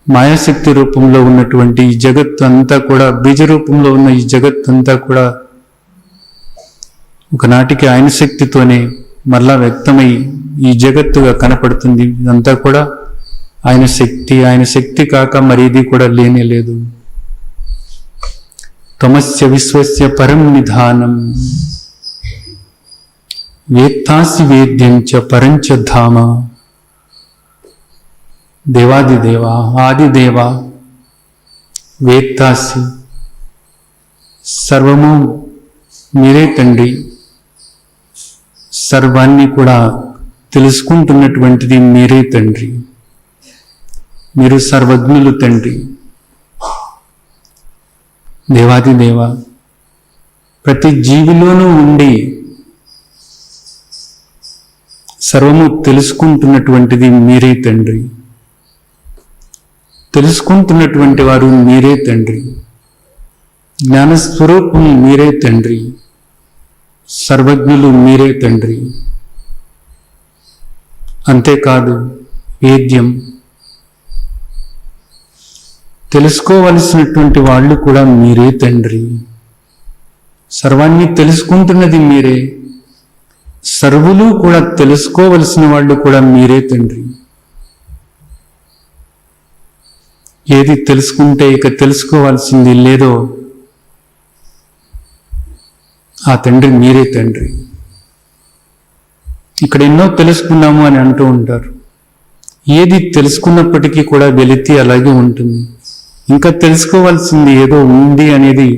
మాయాశక్తి రూపంలో ఉన్నటువంటి ఈ జగత్తు అంతా కూడా, బీజ రూపంలో ఉన్న ఈ జగత్తు అంతా కూడా ఒకనాటికి ఆయన శక్తితోనే మరలా వ్యక్తమై ఈ జగత్తుగా కనపడుతుంది. ఇదంతా కూడా ఆయన శక్తి కాక మరేది కూడా లేనే లేదు. తమస్య విశ్వస్య పరం నిధానం వేత్తాసి వేద్యంచ పరంచ ధామ. దేవాదిదేవ, ఆదిదేవ, వేత్తాసి, సర్వము మీరే తండ్రి. సర్వాన్ని కూడా తెలుసుకుంటున్నటువంటిది మీరే తండ్రి. మీరు సర్వజ్ఞులు తండ్రి. దేవాదిదేవ, ప్రతి జీవిలోనూ ఉండి సర్వము తెలుసుకుంటున్నటువంటిది మీరే తండ్రి. తెలుసుకుంటున్నటువంటి వారు మీరే తండ్రి. జ్ఞానస్వరూపం మీరే తండ్రి. సర్వజ్ఞులు మీరే తండ్రి. అంతేకాదు, వేద్యం, తెలుసుకోవలసినటువంటి వాళ్ళు కూడా మీరే తండ్రి. సర్వాన్ని తెలుసుకుంటున్నది మీరే. సర్వులు కూడా తెలుసుకోవలసిన వాళ్ళు కూడా మీరే తండ్రి. ఏది తెలుసుకుంటే ఇక తెలుసుకోవాల్సింది లేదో ఆ తండ్రి మీరే తండ్రి. ఇక్కడ ఎన్నో తెలుసుకున్నాము అని అంటూ ఉంటారు. ఏది తెలుసుకున్నప్పటికీ కూడా వెలితి అలాగే ఉంటుంది. ఇంకా తెలుసుకోవాల్సింది ఏదో ఉంది అనేది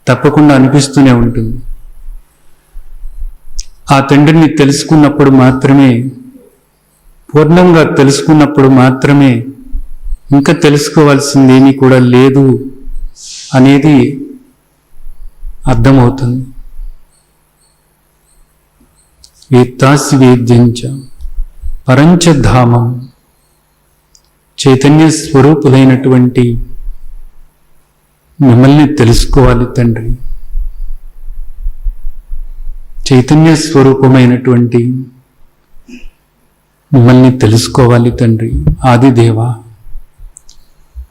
తప్పకుండా అనిపిస్తూనే ఉంటుంది. ఆ తండ్రిని తెలుసుకున్నప్పుడు మాత్రమే, పూర్ణంగా తెలుసుకున్నప్పుడు మాత్రమే ఇంకా తెలుసుకోవాల్సింది ఏమీ కూడా లేదు అనేది అర్థమవుతుంది. వేత్తాసి వేద్యంచ పరంచధామం. చైతన్య స్వరూపులైనటువంటి మిమ్మల్ని తెలుసుకోవాలి తండ్రి. చైతన్య స్వరూపమైనటువంటి మిమ్మల్ని తెలుసుకోవాలి తండ్రి. ఆదిదేవ,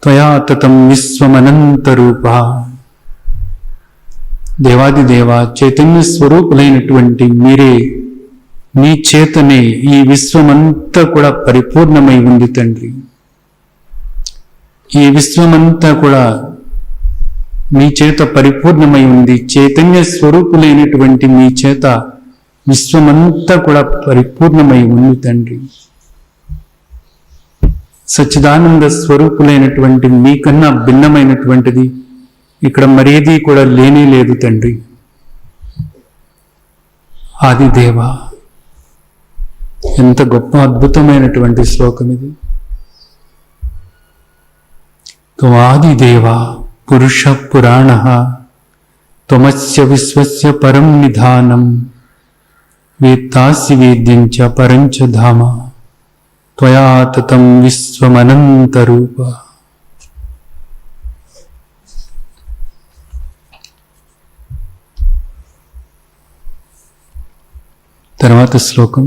త్వయా తతం విశ్వమనంతరూప. దేవాదిదేవ, చైతన్య స్వరూపులైనటువంటి మీరే, మీ చేతనే ఈ విశ్వమంతా కూడా పరిపూర్ణమై ఉంది తండ్రి. ఈ విశ్వమంతా కూడా మీ చేత పరిపూర్ణమై ఉంది. చైతన్య స్వరూపులైనటువంటి మీ చేత విశ్వమంతా కూడా పరిపూర్ణమై ఉంది తండ్రి. సచ్చిదానంద స్వరూపులైనటువంటి మీకన్నా భిన్నమైనటువంటిది ఇక్కడ మరేది కూడా లేనే లేదు తండ్రి. ఆదిదేవ, ఎంత గొప్ప అద్భుతమైనటువంటి శ్లోకం ఇది. త్వాదిదేవ పురుష పురాణ త్వమస్య విశ్వస్య పరం నిధానం వేత్తాసి వేద్యంచ పరంచ ధామ త్వయా తతం విశ్వమనంతరూప. తర్వాత శ్లోకం.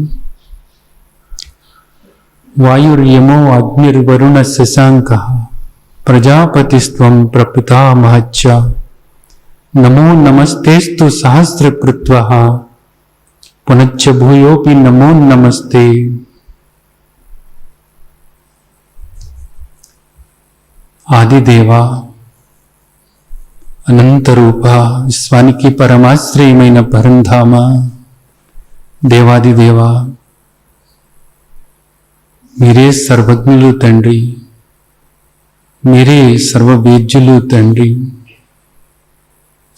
వాయుర్యమో అగ్నిర్వరుణ శశాంకః ప్రజాపతిస్త్వం ప్రపితామహశ్చ నమో నమస్తేస్తు సహస్రకృత్వః పునశ్చ భూయోపి నమో నమస్తే. ఆదిదేవ, అనంతరూప, విశ్వానికి పరమాశ్రయమైన పరంధామ, దేవాదిదేవ, మీరే సర్వజ్ఞులు తండ్రి. మీరే సర్వవేద్యులు తండ్రి.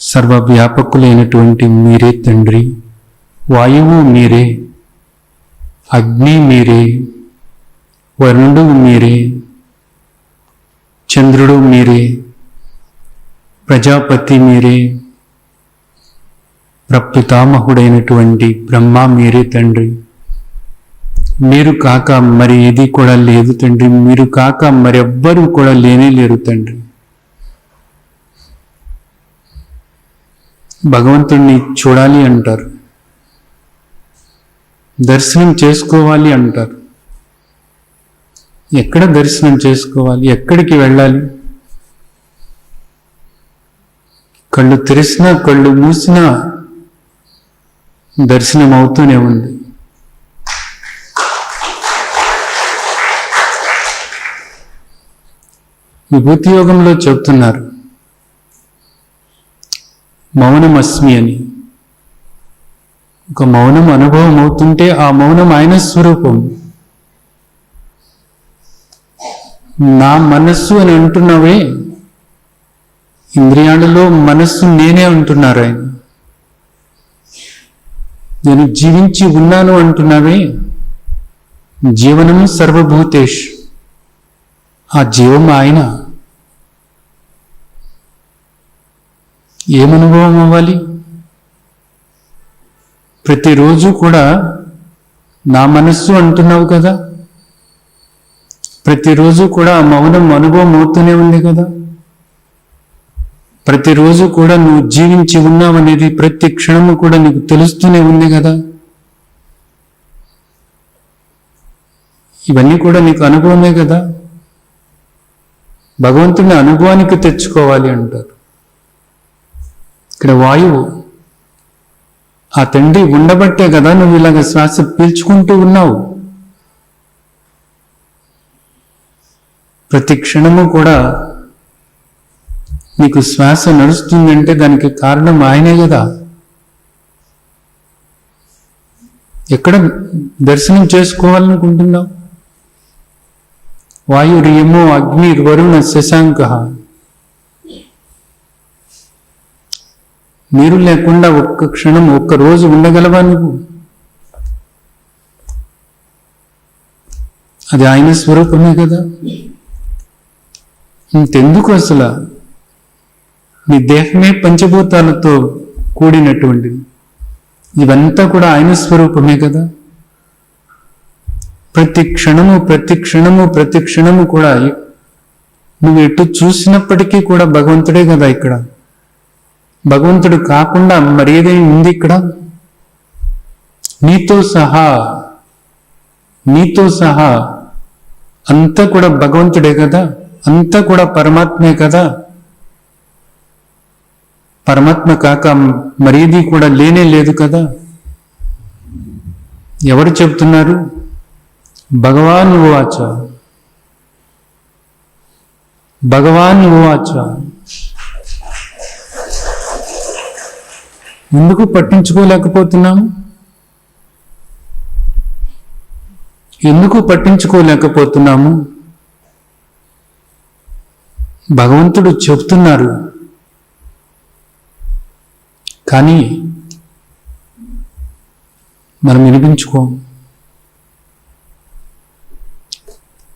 సర్వవ్యాపకులైనటువంటి మీరే తండ్రి. వాయువు మీరే, అగ్ని మీరే, వరుణుడు మీరే, చంద్రుడు మీరే, ప్రజాపతి మీరే, ప్రపితామహుడైనటువంటి బ్రహ్మ మీరే తండ్రి. మీరు కాక మరి ఏది కూడా లేదు తండ్రి. మీరు కాక మరెవ్వరూ కూడా లేనే లేరు తండ్రి. భగవంతుణ్ణి చూడాలి అంటారు, దర్శనం చేసుకోవాలి అంటారు. ఎక్కడ దర్శనం చేసుకోవాలి? ఎక్కడికి వెళ్ళాలి? కళ్ళు తెరిసినా కళ్ళు మూసినా దర్శనం అవుతూనే ఉంది. విభూతి యోగంలో చెప్తున్నారు మౌనమస్మి అని. ఒక మౌనం అనుభవం అవుతుంటే ఆ మౌనం ఆయన స్వరూపం. నా మనస్సు అని అంటున్నావే, ఇంద్రియాలలో మనస్సు నేనే అంటున్నారు ఆయన. నేను జీవించి ఉన్నాను అంటున్నావే, జీవనం సర్వభూతేష్, ఆ జీవం ఆయన. ఏమనుభవం అవ్వాలి? ప్రతిరోజు కూడా నా మనస్సు అంటున్నావు కదా, ప్రతిరోజు కూడా ఆ మౌనం అనుభవం అవుతూనే ఉంది కదా, ప్రతిరోజు కూడా నువ్వు జీవించి ఉన్నావనేది ప్రతి క్షణము కూడా నీకు తెలుస్తూనే ఉంది కదా. ఇవన్నీ కూడా నీకు అనుభవమే కదా. భగవంతుని అనుభవానికి తెచ్చుకోవాలి అంటారు. ఇక్కడ వాయువు, ఆ తండ్రి ఉండబట్టే కదా నువ్వు ఇలాగ శ్వాస పీల్చుకుంటూ ఉన్నావు. ప్రతి క్షణము కూడా నీకు శ్వాస నడుస్తుందంటే దానికి కారణం ఆయనే కదా. ఎక్కడ దర్శనం చేసుకోవాలనుకుంటున్నావు? వాయుర్యమో అగ్నిర్వరుణ శశాంక. నీరు లేకుండా ఒక్క క్షణం ఒక్క రోజు ఉండగలవా నువ్వు? అది ఆయన స్వరూపమే కదా. ఇంతెందుకు అసలు? నీ దేహమే పంచభూతాలతో కూడినటువంటిది. ఇవంతా కూడా ఆయన స్వరూపమే కదా. ప్రతి క్షణము ప్రతి క్షణము ప్రతి క్షణము కూడా నువ్వు ఎటు చూసినప్పటికీ కూడా భగవంతుడే కదా ఇక్కడ. భగవంతుడు కాకుండా మరేదైనా ఉంది ఇక్కడ? నీతో సహా అంతా కూడా భగవంతుడే కదా, అంతా కూడా పరమాత్మే కదా. పరమాత్మ కాక మరేది కూడా లేనే లేదు కదా. ఎవరు చెప్తున్నారు? భగవాన్ ఉవాచ, భగవాన్ ఉవాచ. ఎందుకు పట్టించుకోలేకపోతున్నాము? ఎందుకు పట్టించుకోలేకపోతున్నాము? భగవంతుడు చెప్తున్నారు కానీ మనం వినిపించుకోం.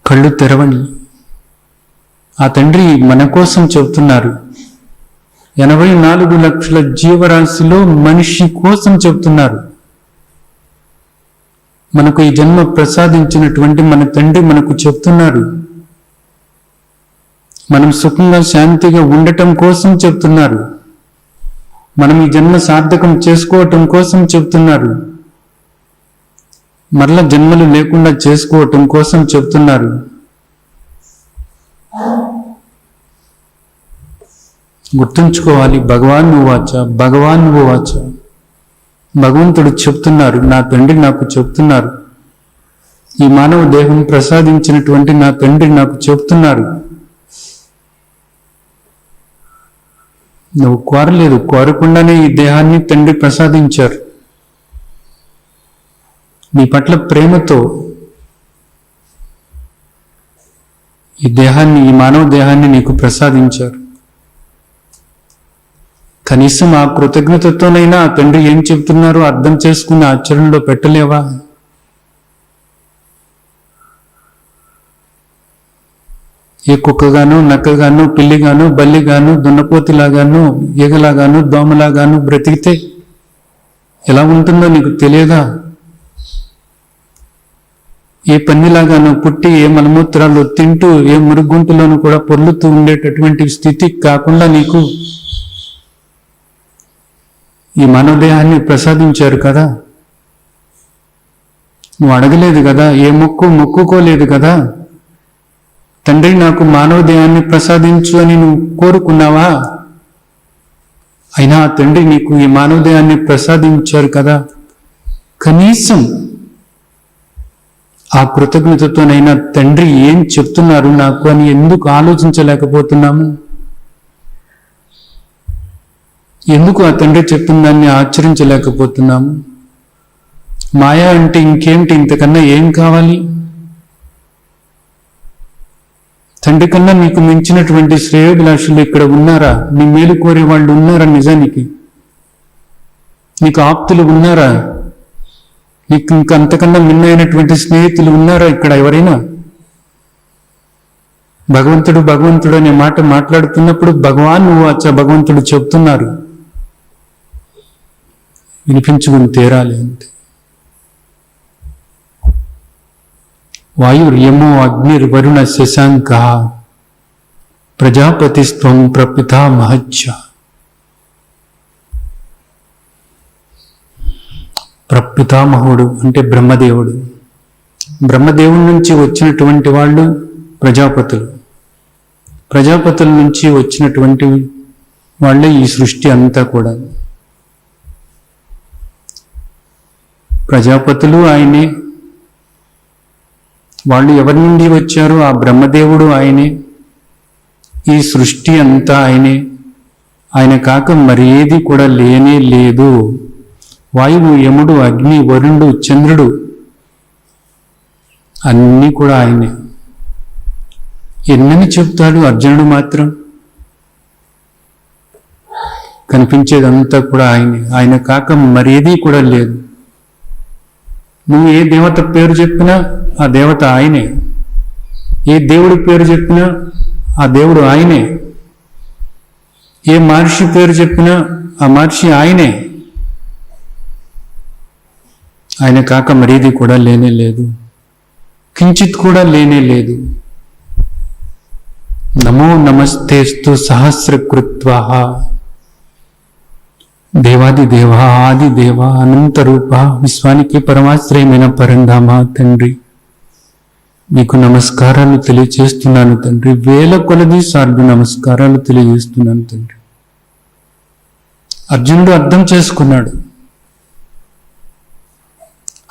కళ్ళు తెరవని ఆ తండ్రి మన కోసం చెప్తున్నారు. 84 లక్షల జీవరాశిలో మనిషి కోసం చెప్తున్నారు. మనకు ఈ జన్మ ప్రసాదించినటువంటి మన తండ్రి మనకు చెప్తున్నారు. మనం సుఖంగా శాంతిగా ఉండటం కోసం చెప్తున్నారు. మనం ఈ జన్మ సార్థకం చేసుకోవటం కోసం చెప్తున్నారు. మరల జన్మలు లేకుండా చేసుకోవటం కోసం చెప్తున్నారు. గుర్తుంచుకోవాలి, భగవాన్ ఉవాచ, భగవాన్ ఉవాచ. భగవంతుడు చెప్తున్నారు, నా తండ్రి నాకు చెప్తున్నారు. ఈ మానవ దేహం ప్రసాదించినటువంటి నా తండ్రి నాకు చెప్తున్నారు. నువ్వు కోరలేదు, కోరకుండానే ఈ దేహాన్ని తండ్రి ప్రసాదించారు. నీ పట్ల ప్రేమతో ఈ దేహాన్ని, ఈ మానవ దేహాన్ని నీకు ప్రసాదించారు. కనీసం ఆ కృతజ్ఞతతోనైనా ఆ తండ్రి ఏం చెప్తున్నారో అర్థం చేసుకుని ఆచరణలో పెట్టలేవా? ఏ కుక్కగాను, నక్కగాను, పిల్లిగాను, బల్లిగాను, దున్నపోతిలాగాను, ఈగలాగాను, దోమలాగాను బ్రతికితే ఎలా ఉంటుందో నీకు తెలియదా? ఏ పందిలాగానో పుట్టి ఏ మలమూత్రాలు తింటూ ఏ మురుగుంటలోనూ కూడా పొర్లుతూ ఉండేటటువంటి స్థితి కాకుండా నీకు ఈ మానవదేహాన్ని ప్రసాదించారు కదా. నువ్వు అడగలేదు కదా, ఏ మొక్కుకోలేదు కదా. తండ్రి నాకు మానవదేహాన్ని ప్రసాదించు అని నువ్వు కోరుకున్నావా? అయినా ఆ తండ్రి నీకు ఈ మానవదేహాన్ని ప్రసాదించారు కదా. కనీసం ఆ కృతజ్ఞతతోనైనా తండ్రి ఏం చెప్తున్నారు నాకు అని ఎందుకు ఆలోచించలేకపోతున్నాము? ఎందుకు ఆ తండ్రి చెప్పిన దాన్ని ఆచరించలేకపోతున్నాము? మాయా అంటే ఇంకేమిటి? ఇంతకన్నా ఏం కావాలి? తండ్రి కన్నా మీకు మించినటువంటి శ్రేయోభిలాషులు ఇక్కడ ఉన్నారా? నీ మేలు కోరే వాళ్ళు ఉన్నారా? నిజానికి నీకు ఆప్తులు ఉన్నారా? నీకు ఇంకా అంతకన్నా మిన్నైనటువంటి స్నేహితులు ఉన్నారా ఇక్కడ ఎవరైనా? భగవంతుడు భగవంతుడు అనే మాట మాట్లాడుతున్నప్పుడు భగవాన్ వాచ భగవంతుడు చెప్తున్నారు, వినిపించుకుని తీరాలి అంతే. వాయుర్యమో అగ్నిర్వరుణ శశాంక ప్రజాపతిస్త్వం ప్రపితామహచ్చ. ప్రపితామహుడు అంటే బ్రహ్మదేవుడు. బ్రహ్మదేవుడి నుంచి వచ్చినటువంటి వాళ్ళు ప్రజాపతులు. ప్రజాపతుల నుంచి వచ్చినటువంటి వాళ్ళే ఈ సృష్టి అంతా కూడా. ప్రజాపతులు ఆయనే. వాళ్ళు ఎవరి నుండి వచ్చారు? ఆ బ్రహ్మదేవుడు ఆయనే. ఈ సృష్టి అంతా ఆయనే. ఆయన కాక మరి ఏది కూడా లేనే లేదు. వాయువు, యముడు, అగ్ని, వరుణుడు, చంద్రుడు అన్నీ కూడా ఆయనే. ఎన్నని చెప్తాడు అర్జునుడు మాత్రం? కనిపించేదంతా కూడా ఆయనే. ఆయన కాక మరేదీ కూడా లేదు. నువ్వు ఏ దేవత పేరు చెప్పినా ఆ దేవత ఆయనే. ఏ దేవుడి పేరు చెప్పినా ఆ దేవుడు ఆయనే. ఏ మహర్షి పేరు చెప్పినా ఆ మహర్షి ఆయనే. ఆయన కాక మరేది కూడా లేనే లేదు. కించిత్ కూడా లేనే లేదు. నమో నమస్తేస్తు సహస్రకృత్వః దేవాది దేవ ఆది దేవ అనంత రూప విశ్వానికి పరమాశ్రయమైన పరంధామ తండ్రి, మీకు నమస్కారాలు తెలియజేస్తున్నాను తండ్రి. వేల కొలది సార్లు నమస్కారాలు తెలియజేస్తున్నాను తండ్రి. అర్జునుడు అర్థం చేసుకున్నాడు.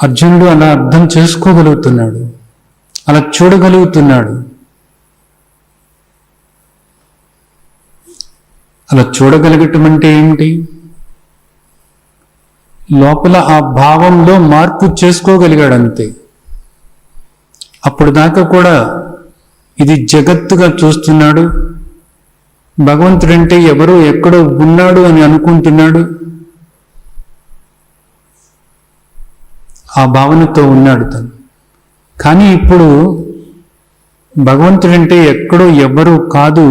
అర్జునుడు అలా అర్థం చేసుకోగలుగుతున్నాడు, అలా చూడగలుగుతున్నాడు. అలా చూడగలగటం అంటే ఏమిటి? లోపల ఆ భావంలో మార్పు చేసుకోగలిగాడు అంతే. అప్పుడు దాకా కూడా ఇది జగత్తుగా చూస్తున్నాడు. భగవంతుడంటే ఎవరో ఎక్కడో ఉన్నాడు అని అనుకుంటున్నాడు. ఆ భావనతో ఉన్నాడు తను. కానీ ఇప్పుడు భగవంతుడంటే ఎక్కడో ఎవరో కాదు,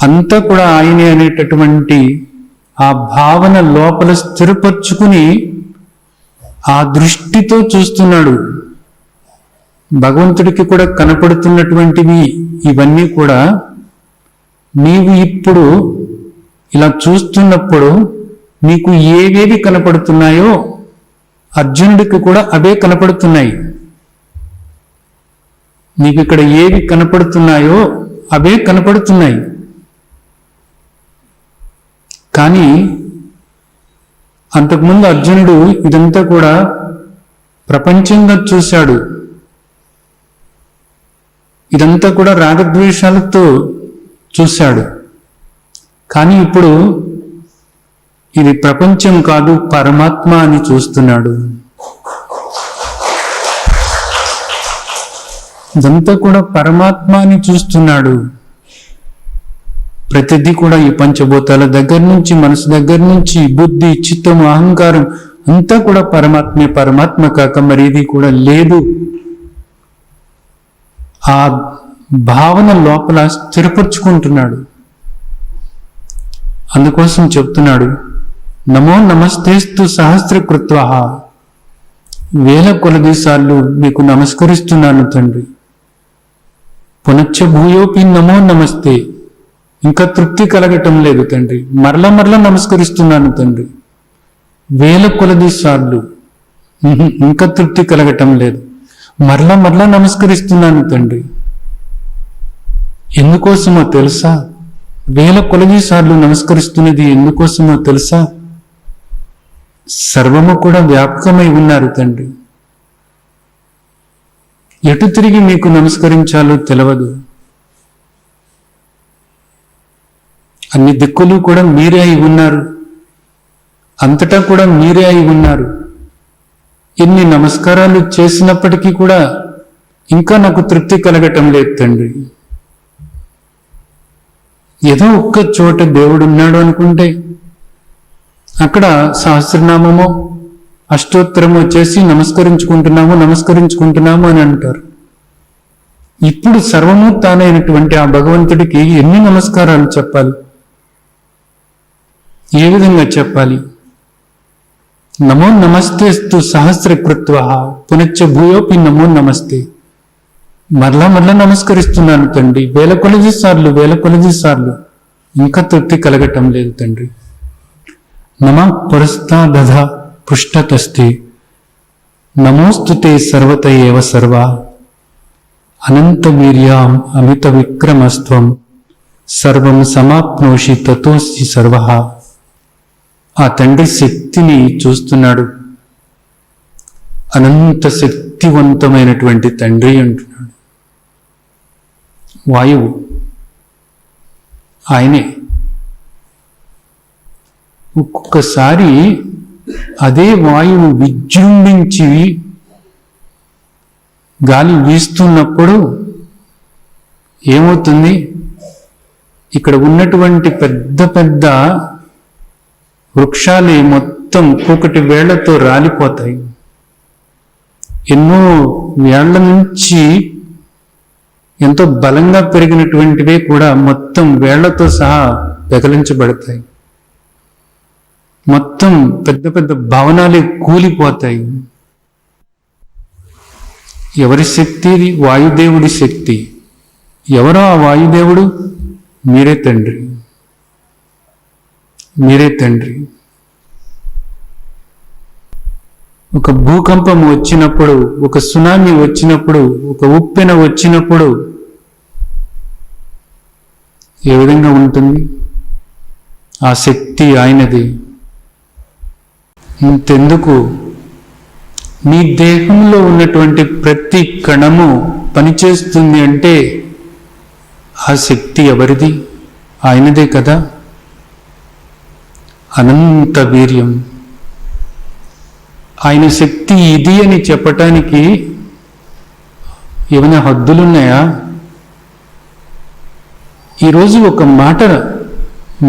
అంతా కూడా ఆయనే అనేటటువంటి ఆ భావన లోపల స్థిరపరుచుకుని ఆ దృష్టితో చూస్తున్నాడు. భగవంతుడికి కూడా కనపడుతున్నటువంటివి ఇవన్నీ కూడా నీవు ఇప్పుడు ఇలా చూస్తున్నప్పుడు నీకు ఏవేవి కనపడుతున్నాయో అర్జునుడికి కూడా అవే కనపడుతున్నాయి. నీకు ఇక్కడ ఏవి కనపడుతున్నాయో అవే కనపడుతున్నాయి. కానీ అంతకుముందు అర్జునుడు ఇదంతా కూడా ప్రపంచంగా చూశాడు. ఇదంతా కూడా రాగద్వేషాలతో చూశాడు. కానీ ఇప్పుడు ఇది ప్రపంచం కాదు, పరమాత్మ అని చూస్తున్నాడు. ఇదంతా కూడా పరమాత్మ అని చూస్తున్నాడు. ప్రతిదీ కూడా ఈ పంచభూతాల దగ్గర నుంచి, మనసు దగ్గర నుంచి, బుద్ధి, చిత్తం, అహంకారం అంతా కూడా పరమాత్మే. పరమాత్మ కాక మరేది కూడా లేదు. ఆ భావన లోపల స్థిరపరుచుకుంటున్నాడు. అందుకోసం చెప్తున్నాడు, నమో నమస్తేస్తు సహస్రకృత్వ, వేల కొలది సార్లు మీకు నమస్కరిస్తున్నాను తండ్రి. పునశ్చ భూయోపి నమో నమస్తే, ఇంకా తృప్తి కలగటం లేదు తండ్రి, మరల మరల నమస్కరిస్తున్నాను తండ్రి. వేల కొలది సార్లు, ఇంకా తృప్తి కలగటం లేదు, మరల మరల నమస్కరిస్తున్నాను తండ్రి. ఎందుకోసమో తెలుసా? వేల కొలది సార్లు నమస్కరిస్తున్నది ఎందుకోసమో తెలుసా? సర్వము కూడా వ్యాపకమై ఉన్నారు తండ్రి. ఎటు తిరిగి మీకు నమస్కరించాలో తెలియదు. అన్ని దిక్కులు కూడా మీరే అయి ఉన్నారు, అంతటా కూడా మీరే అయి ఉన్నారు. ఎన్ని నమస్కారాలు చేసినప్పటికీ కూడా ఇంకా నాకు తృప్తి కలగటం లేదు తండ్రి. ఏదో ఒక్క చోట దేవుడున్నాడు అనుకుంటే అక్కడ సహస్రనామమో అష్టోత్తరమో చేసి నమస్కరించుకుంటున్నాము అని అంటారు. ఇప్పుడు సర్వము తానైనటువంటి ఆ భగవంతుడికి ఎన్ని నమస్కారాలు చెప్పాలి? ఏ విధంగా చెప్పాలి? నమో నమస్తేస్తు సహస్రకృత్వ పునశ్చ భూయోపి నమో నమస్తే. మరలా నమస్కరిస్తున్నాను తండ్రి, వేల కొలది సార్లు, ఇంకా తృప్తి కలగటం లేదు తండ్రి. నమః పురస్తాదధ పృష్ఠతస్తే, నమోస్తుతే సర్వత ఏవ సర్వ, అనంత వీర్యాం అమిత విక్రమస్త్వం, సర్వం సమాప్నోషి తతోసి సర్వ. ఆ తండ్రి శక్తిని చూస్తున్నాడు. అనంత శక్తివంతమైనటువంటి తండ్రి అంటున్నాడు. వాయువు ఆయనే. ఒక్కొక్కసారి అదే వాయువు విజృంభించి గాలి వీస్తున్నప్పుడు ఏమవుతుంది? ఇక్కడ ఉన్నటువంటి పెద్ద పెద్ద వృక్షాలు మొత్తం కూకటి వేళ్లతో రాలిపోతాయి. ఎన్నో వేళ్ల నుంచి ఎంతో బలంగా పెరిగినటువంటివే కూడా మొత్తం వేళ్లతో సహా పెకలించబడతాయి. మొత్తం పెద్ద పెద్ద భవనాలే కూలిపోతాయి. ఎవరి శక్తి? వాయుదేవుడి శక్తి. ఎవరో ఆ వాయుదేవుడు? మీరే తండ్రి, మీరే తండ్రి. ఒక భూకంపం వచ్చినప్పుడు, ఒక సునామీ వచ్చినప్పుడు, ఒక ఉప్పెన వచ్చినప్పుడు ఏ విధంగా ఉంటుంది? ఆ శక్తి ఆయనది. ఇంతెందుకు, మీ దేహంలో ఉన్నటువంటి ప్రతి కణము పనిచేస్తుంది అంటే ఆ శక్తి ఎవరిది? ఆయనదే కదా. అనంత వీర్యం. ఆయన శక్తి ఇది అని చెప్పటానికి ఏమైనా హద్దులున్నాయా? ఈరోజు ఒక మాట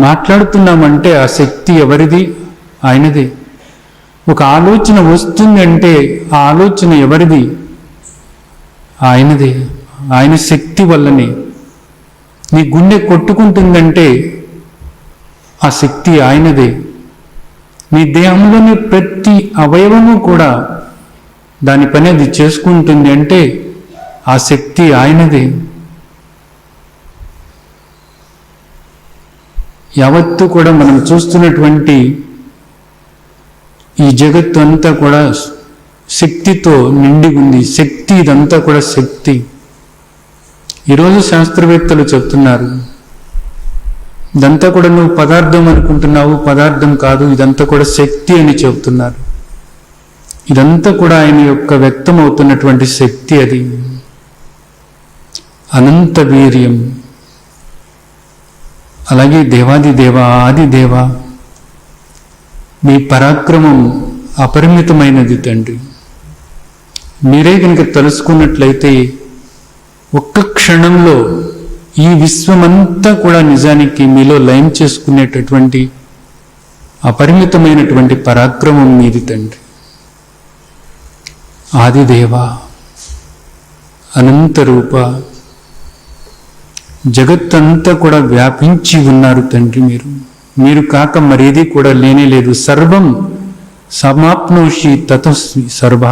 మాట్లాడుతున్నామంటే ఆ శక్తి ఎవరిది? ఆయనదే. ఒక ఆలోచన వస్తుంది అంటే ఆ ఆలోచన ఎవరిది? ఆయనదే. ఆయన శక్తి వల్లనే. నీ గుండె కొట్టుకుంటుందంటే ఆ శక్తి ఆయనదే. నీ దేహంలోని ప్రతి అవయవము కూడా దాని పని అది చేసుకుంటుంది అంటే ఆ శక్తి ఆయనదే. యావత్తు కూడా మనం చూస్తున్నటువంటి ఈ జగత్తు అంతా కూడా శక్తితో నిండి ఉంది. శక్తి, ఇదంతా కూడా శక్తి. ఈరోజు శాస్త్రవేత్తలు చెప్తున్నారు, ఇదంతా కూడా నువ్వు పదార్థం అనుకుంటున్నావు, పదార్థం కాదు, ఇదంతా కూడా శక్తి అని చెబుతున్నారు. ఇదంతా కూడా ఆయన యొక్క వ్యక్తం అవుతున్నటువంటి శక్తి. అది అనంత వీర్యం. అలాగే దేవాది దేవ, ఆది దేవ, మీ పరాక్రమం అపరిమితమైనది తండ్రి. మీరే కనుక తెలుసుకున్నట్లయితే ఒక్క క్షణంలో ఈ విశ్వమంతా కూడా నిజానికి మీలో లయం చేసుకునేటటువంటి అపరిమితమైనటువంటి పరాక్రమం మీది తండ్రి. ఆదిదేవ, అనంత రూప, జగత్తంతా కూడా వ్యాపించి ఉన్నారు తండ్రి. మీరు మీరు కాక మరేది కూడా లేనే లేదు. సర్వం సమాప్నోషి తతస్వి సర్వ.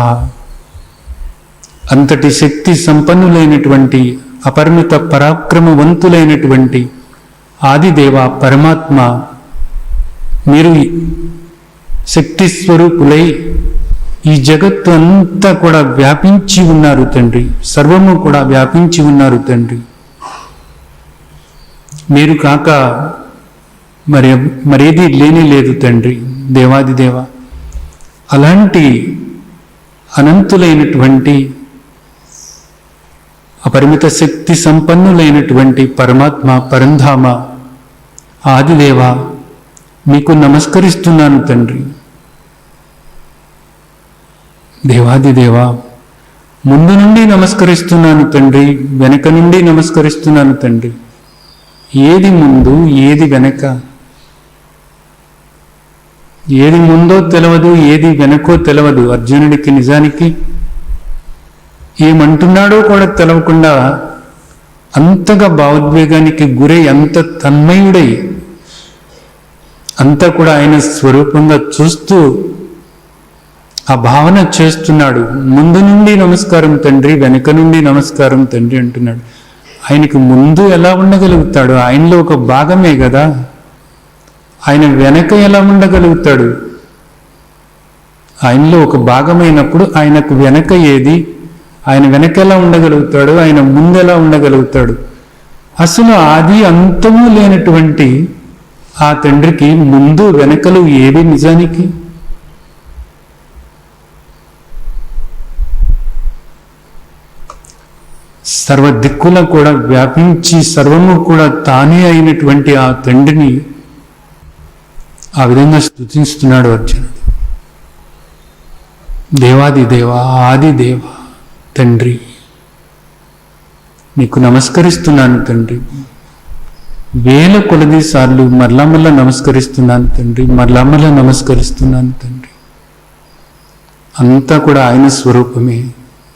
అంతటి శక్తి సంపన్నులైనటువంటి అపరిమిత పరాక్రమవంతులైనటువంటి ఆదిదేవ పరమాత్మ, మీరు శక్తి స్వరూపులై ఈ జగత్తు అంతా కూడా వ్యాపించి ఉన్నారు తండ్రి. సర్వము కూడా వ్యాపించి ఉన్నారు తండ్రి. మీరు కాక మరేది లేని లేదు తండ్రి. దేవాదిదేవ, అలాంటి అనంతులైనటువంటి అపరిమిత శక్తి సంపన్నులైనటువంటి పరమాత్మ, పరంధామ, ఆదిదేవ, మీకు నమస్కరిస్తున్నాను తండ్రి. దేవాదిదేవ, ముందు నుండి నమస్కరిస్తున్నాను తండ్రి, వెనక నుండి నమస్కరిస్తున్నాను తండ్రి. ఏది ముందు ఏది వెనక, ఏది ముందో తెలవదు, ఏది వెనకో తెలవదు. అర్జునుడికి నిజానికి ఏమంటున్నాడో కూడా తెలవకుండా అంతగా భావోద్వేగానికి గురై, అంత తన్మయుడై, అంతా కూడా ఆయన స్వరూపంగా చూస్తూ ఆ భావన చేస్తున్నాడు. ముందు నుండి నమస్కారం తండ్రి, వెనక నుండి నమస్కారం తండ్రి అంటున్నాడు. ఆయనకి ముందు ఎలా ఉండగలుగుతాడు? ఆయనలో ఒక భాగమే కదా. ఆయన వెనక ఎలా ఉండగలుగుతాడు? ఆయనలో ఒక భాగమైనప్పుడు ఆయనకు వెనక ఏది? ఆయన వెనక ఎలా ఉండగలుగుతాడు? ఆయన ముందు ఎలా ఉండగలుగుతాడు? అసలు ఆది అంతము లేనటువంటి ఆ తండ్రికి ముందు వెనకలు ఏవి నిజానికి? సర్వ దిక్కుల కూడా వ్యాపించి సర్వము కూడా తానే అయినటువంటి ఆ తండ్రిని ఆ విధంగా స్తుతిస్తున్నాడు అర్జునుడు. దేవాది దేవ, ఆది దేవ తండ్రి, నీకు నమస్కరిస్తున్నాను తండ్రి. వేల కొలది సార్లు మరలా మరలా నమస్కరిస్తున్నాను తండ్రి, మరలా మరలా నమస్కరిస్తున్నాను తండ్రి. అంతా కూడా ఆయన స్వరూపమే,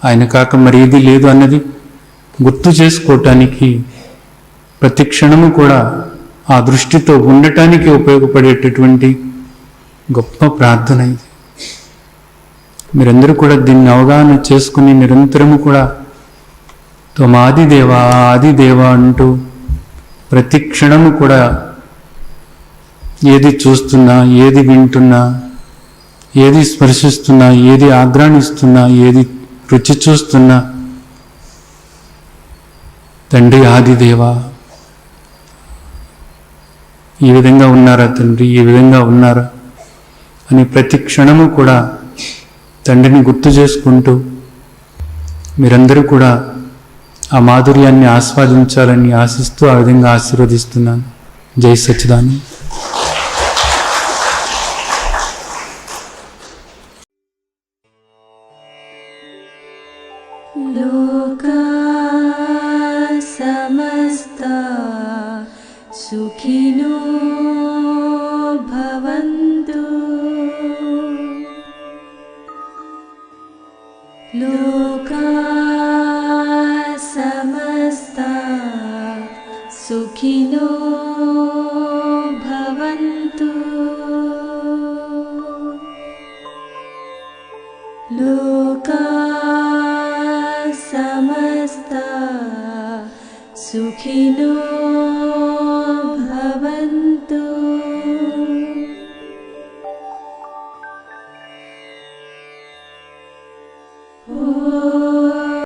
ఆయన కాక మరేది లేదు అన్నది గుర్తు చేసుకోవటానికి, ప్రతి క్షణము కూడా ఆ దృష్టితో ఉండటానికి ఉపయోగపడేటటువంటి గొప్ప ప్రార్థన ఇది. మీరందరూ కూడా దీన్ని అవగాహన చేసుకుని నిరంతరము కూడా తమాదిదేవా ఆదిదేవా అంటూ ప్రతి క్షణము కూడా ఏది చూస్తున్నా, ఏది వింటున్నా, ఏది స్పర్శిస్తున్నా, ఏది ఆగ్రాణిస్తున్నా, ఏది రుచి చూస్తున్నా, తండ్రి ఆదిదేవా ఈ విధంగా ఉన్నారా తండ్రి, ఈ విధంగా ఉన్నారా అని ప్రతి క్షణము కూడా తండ్రిని గుర్తు చేసుకుంటూ మీరందరూ కూడా ఆ మాధుర్యాన్ని ఆస్వాదించాలని ఆశిస్తూ ఆ విధంగా ఆశీర్వదిస్తున్నాను. జై సచ్చిదానంద. లోకా సమస్తా సుఖినో భవంతు. లోకా సమస్తా సుఖినో భవంతు. లోకా సమస్తా సుఖినో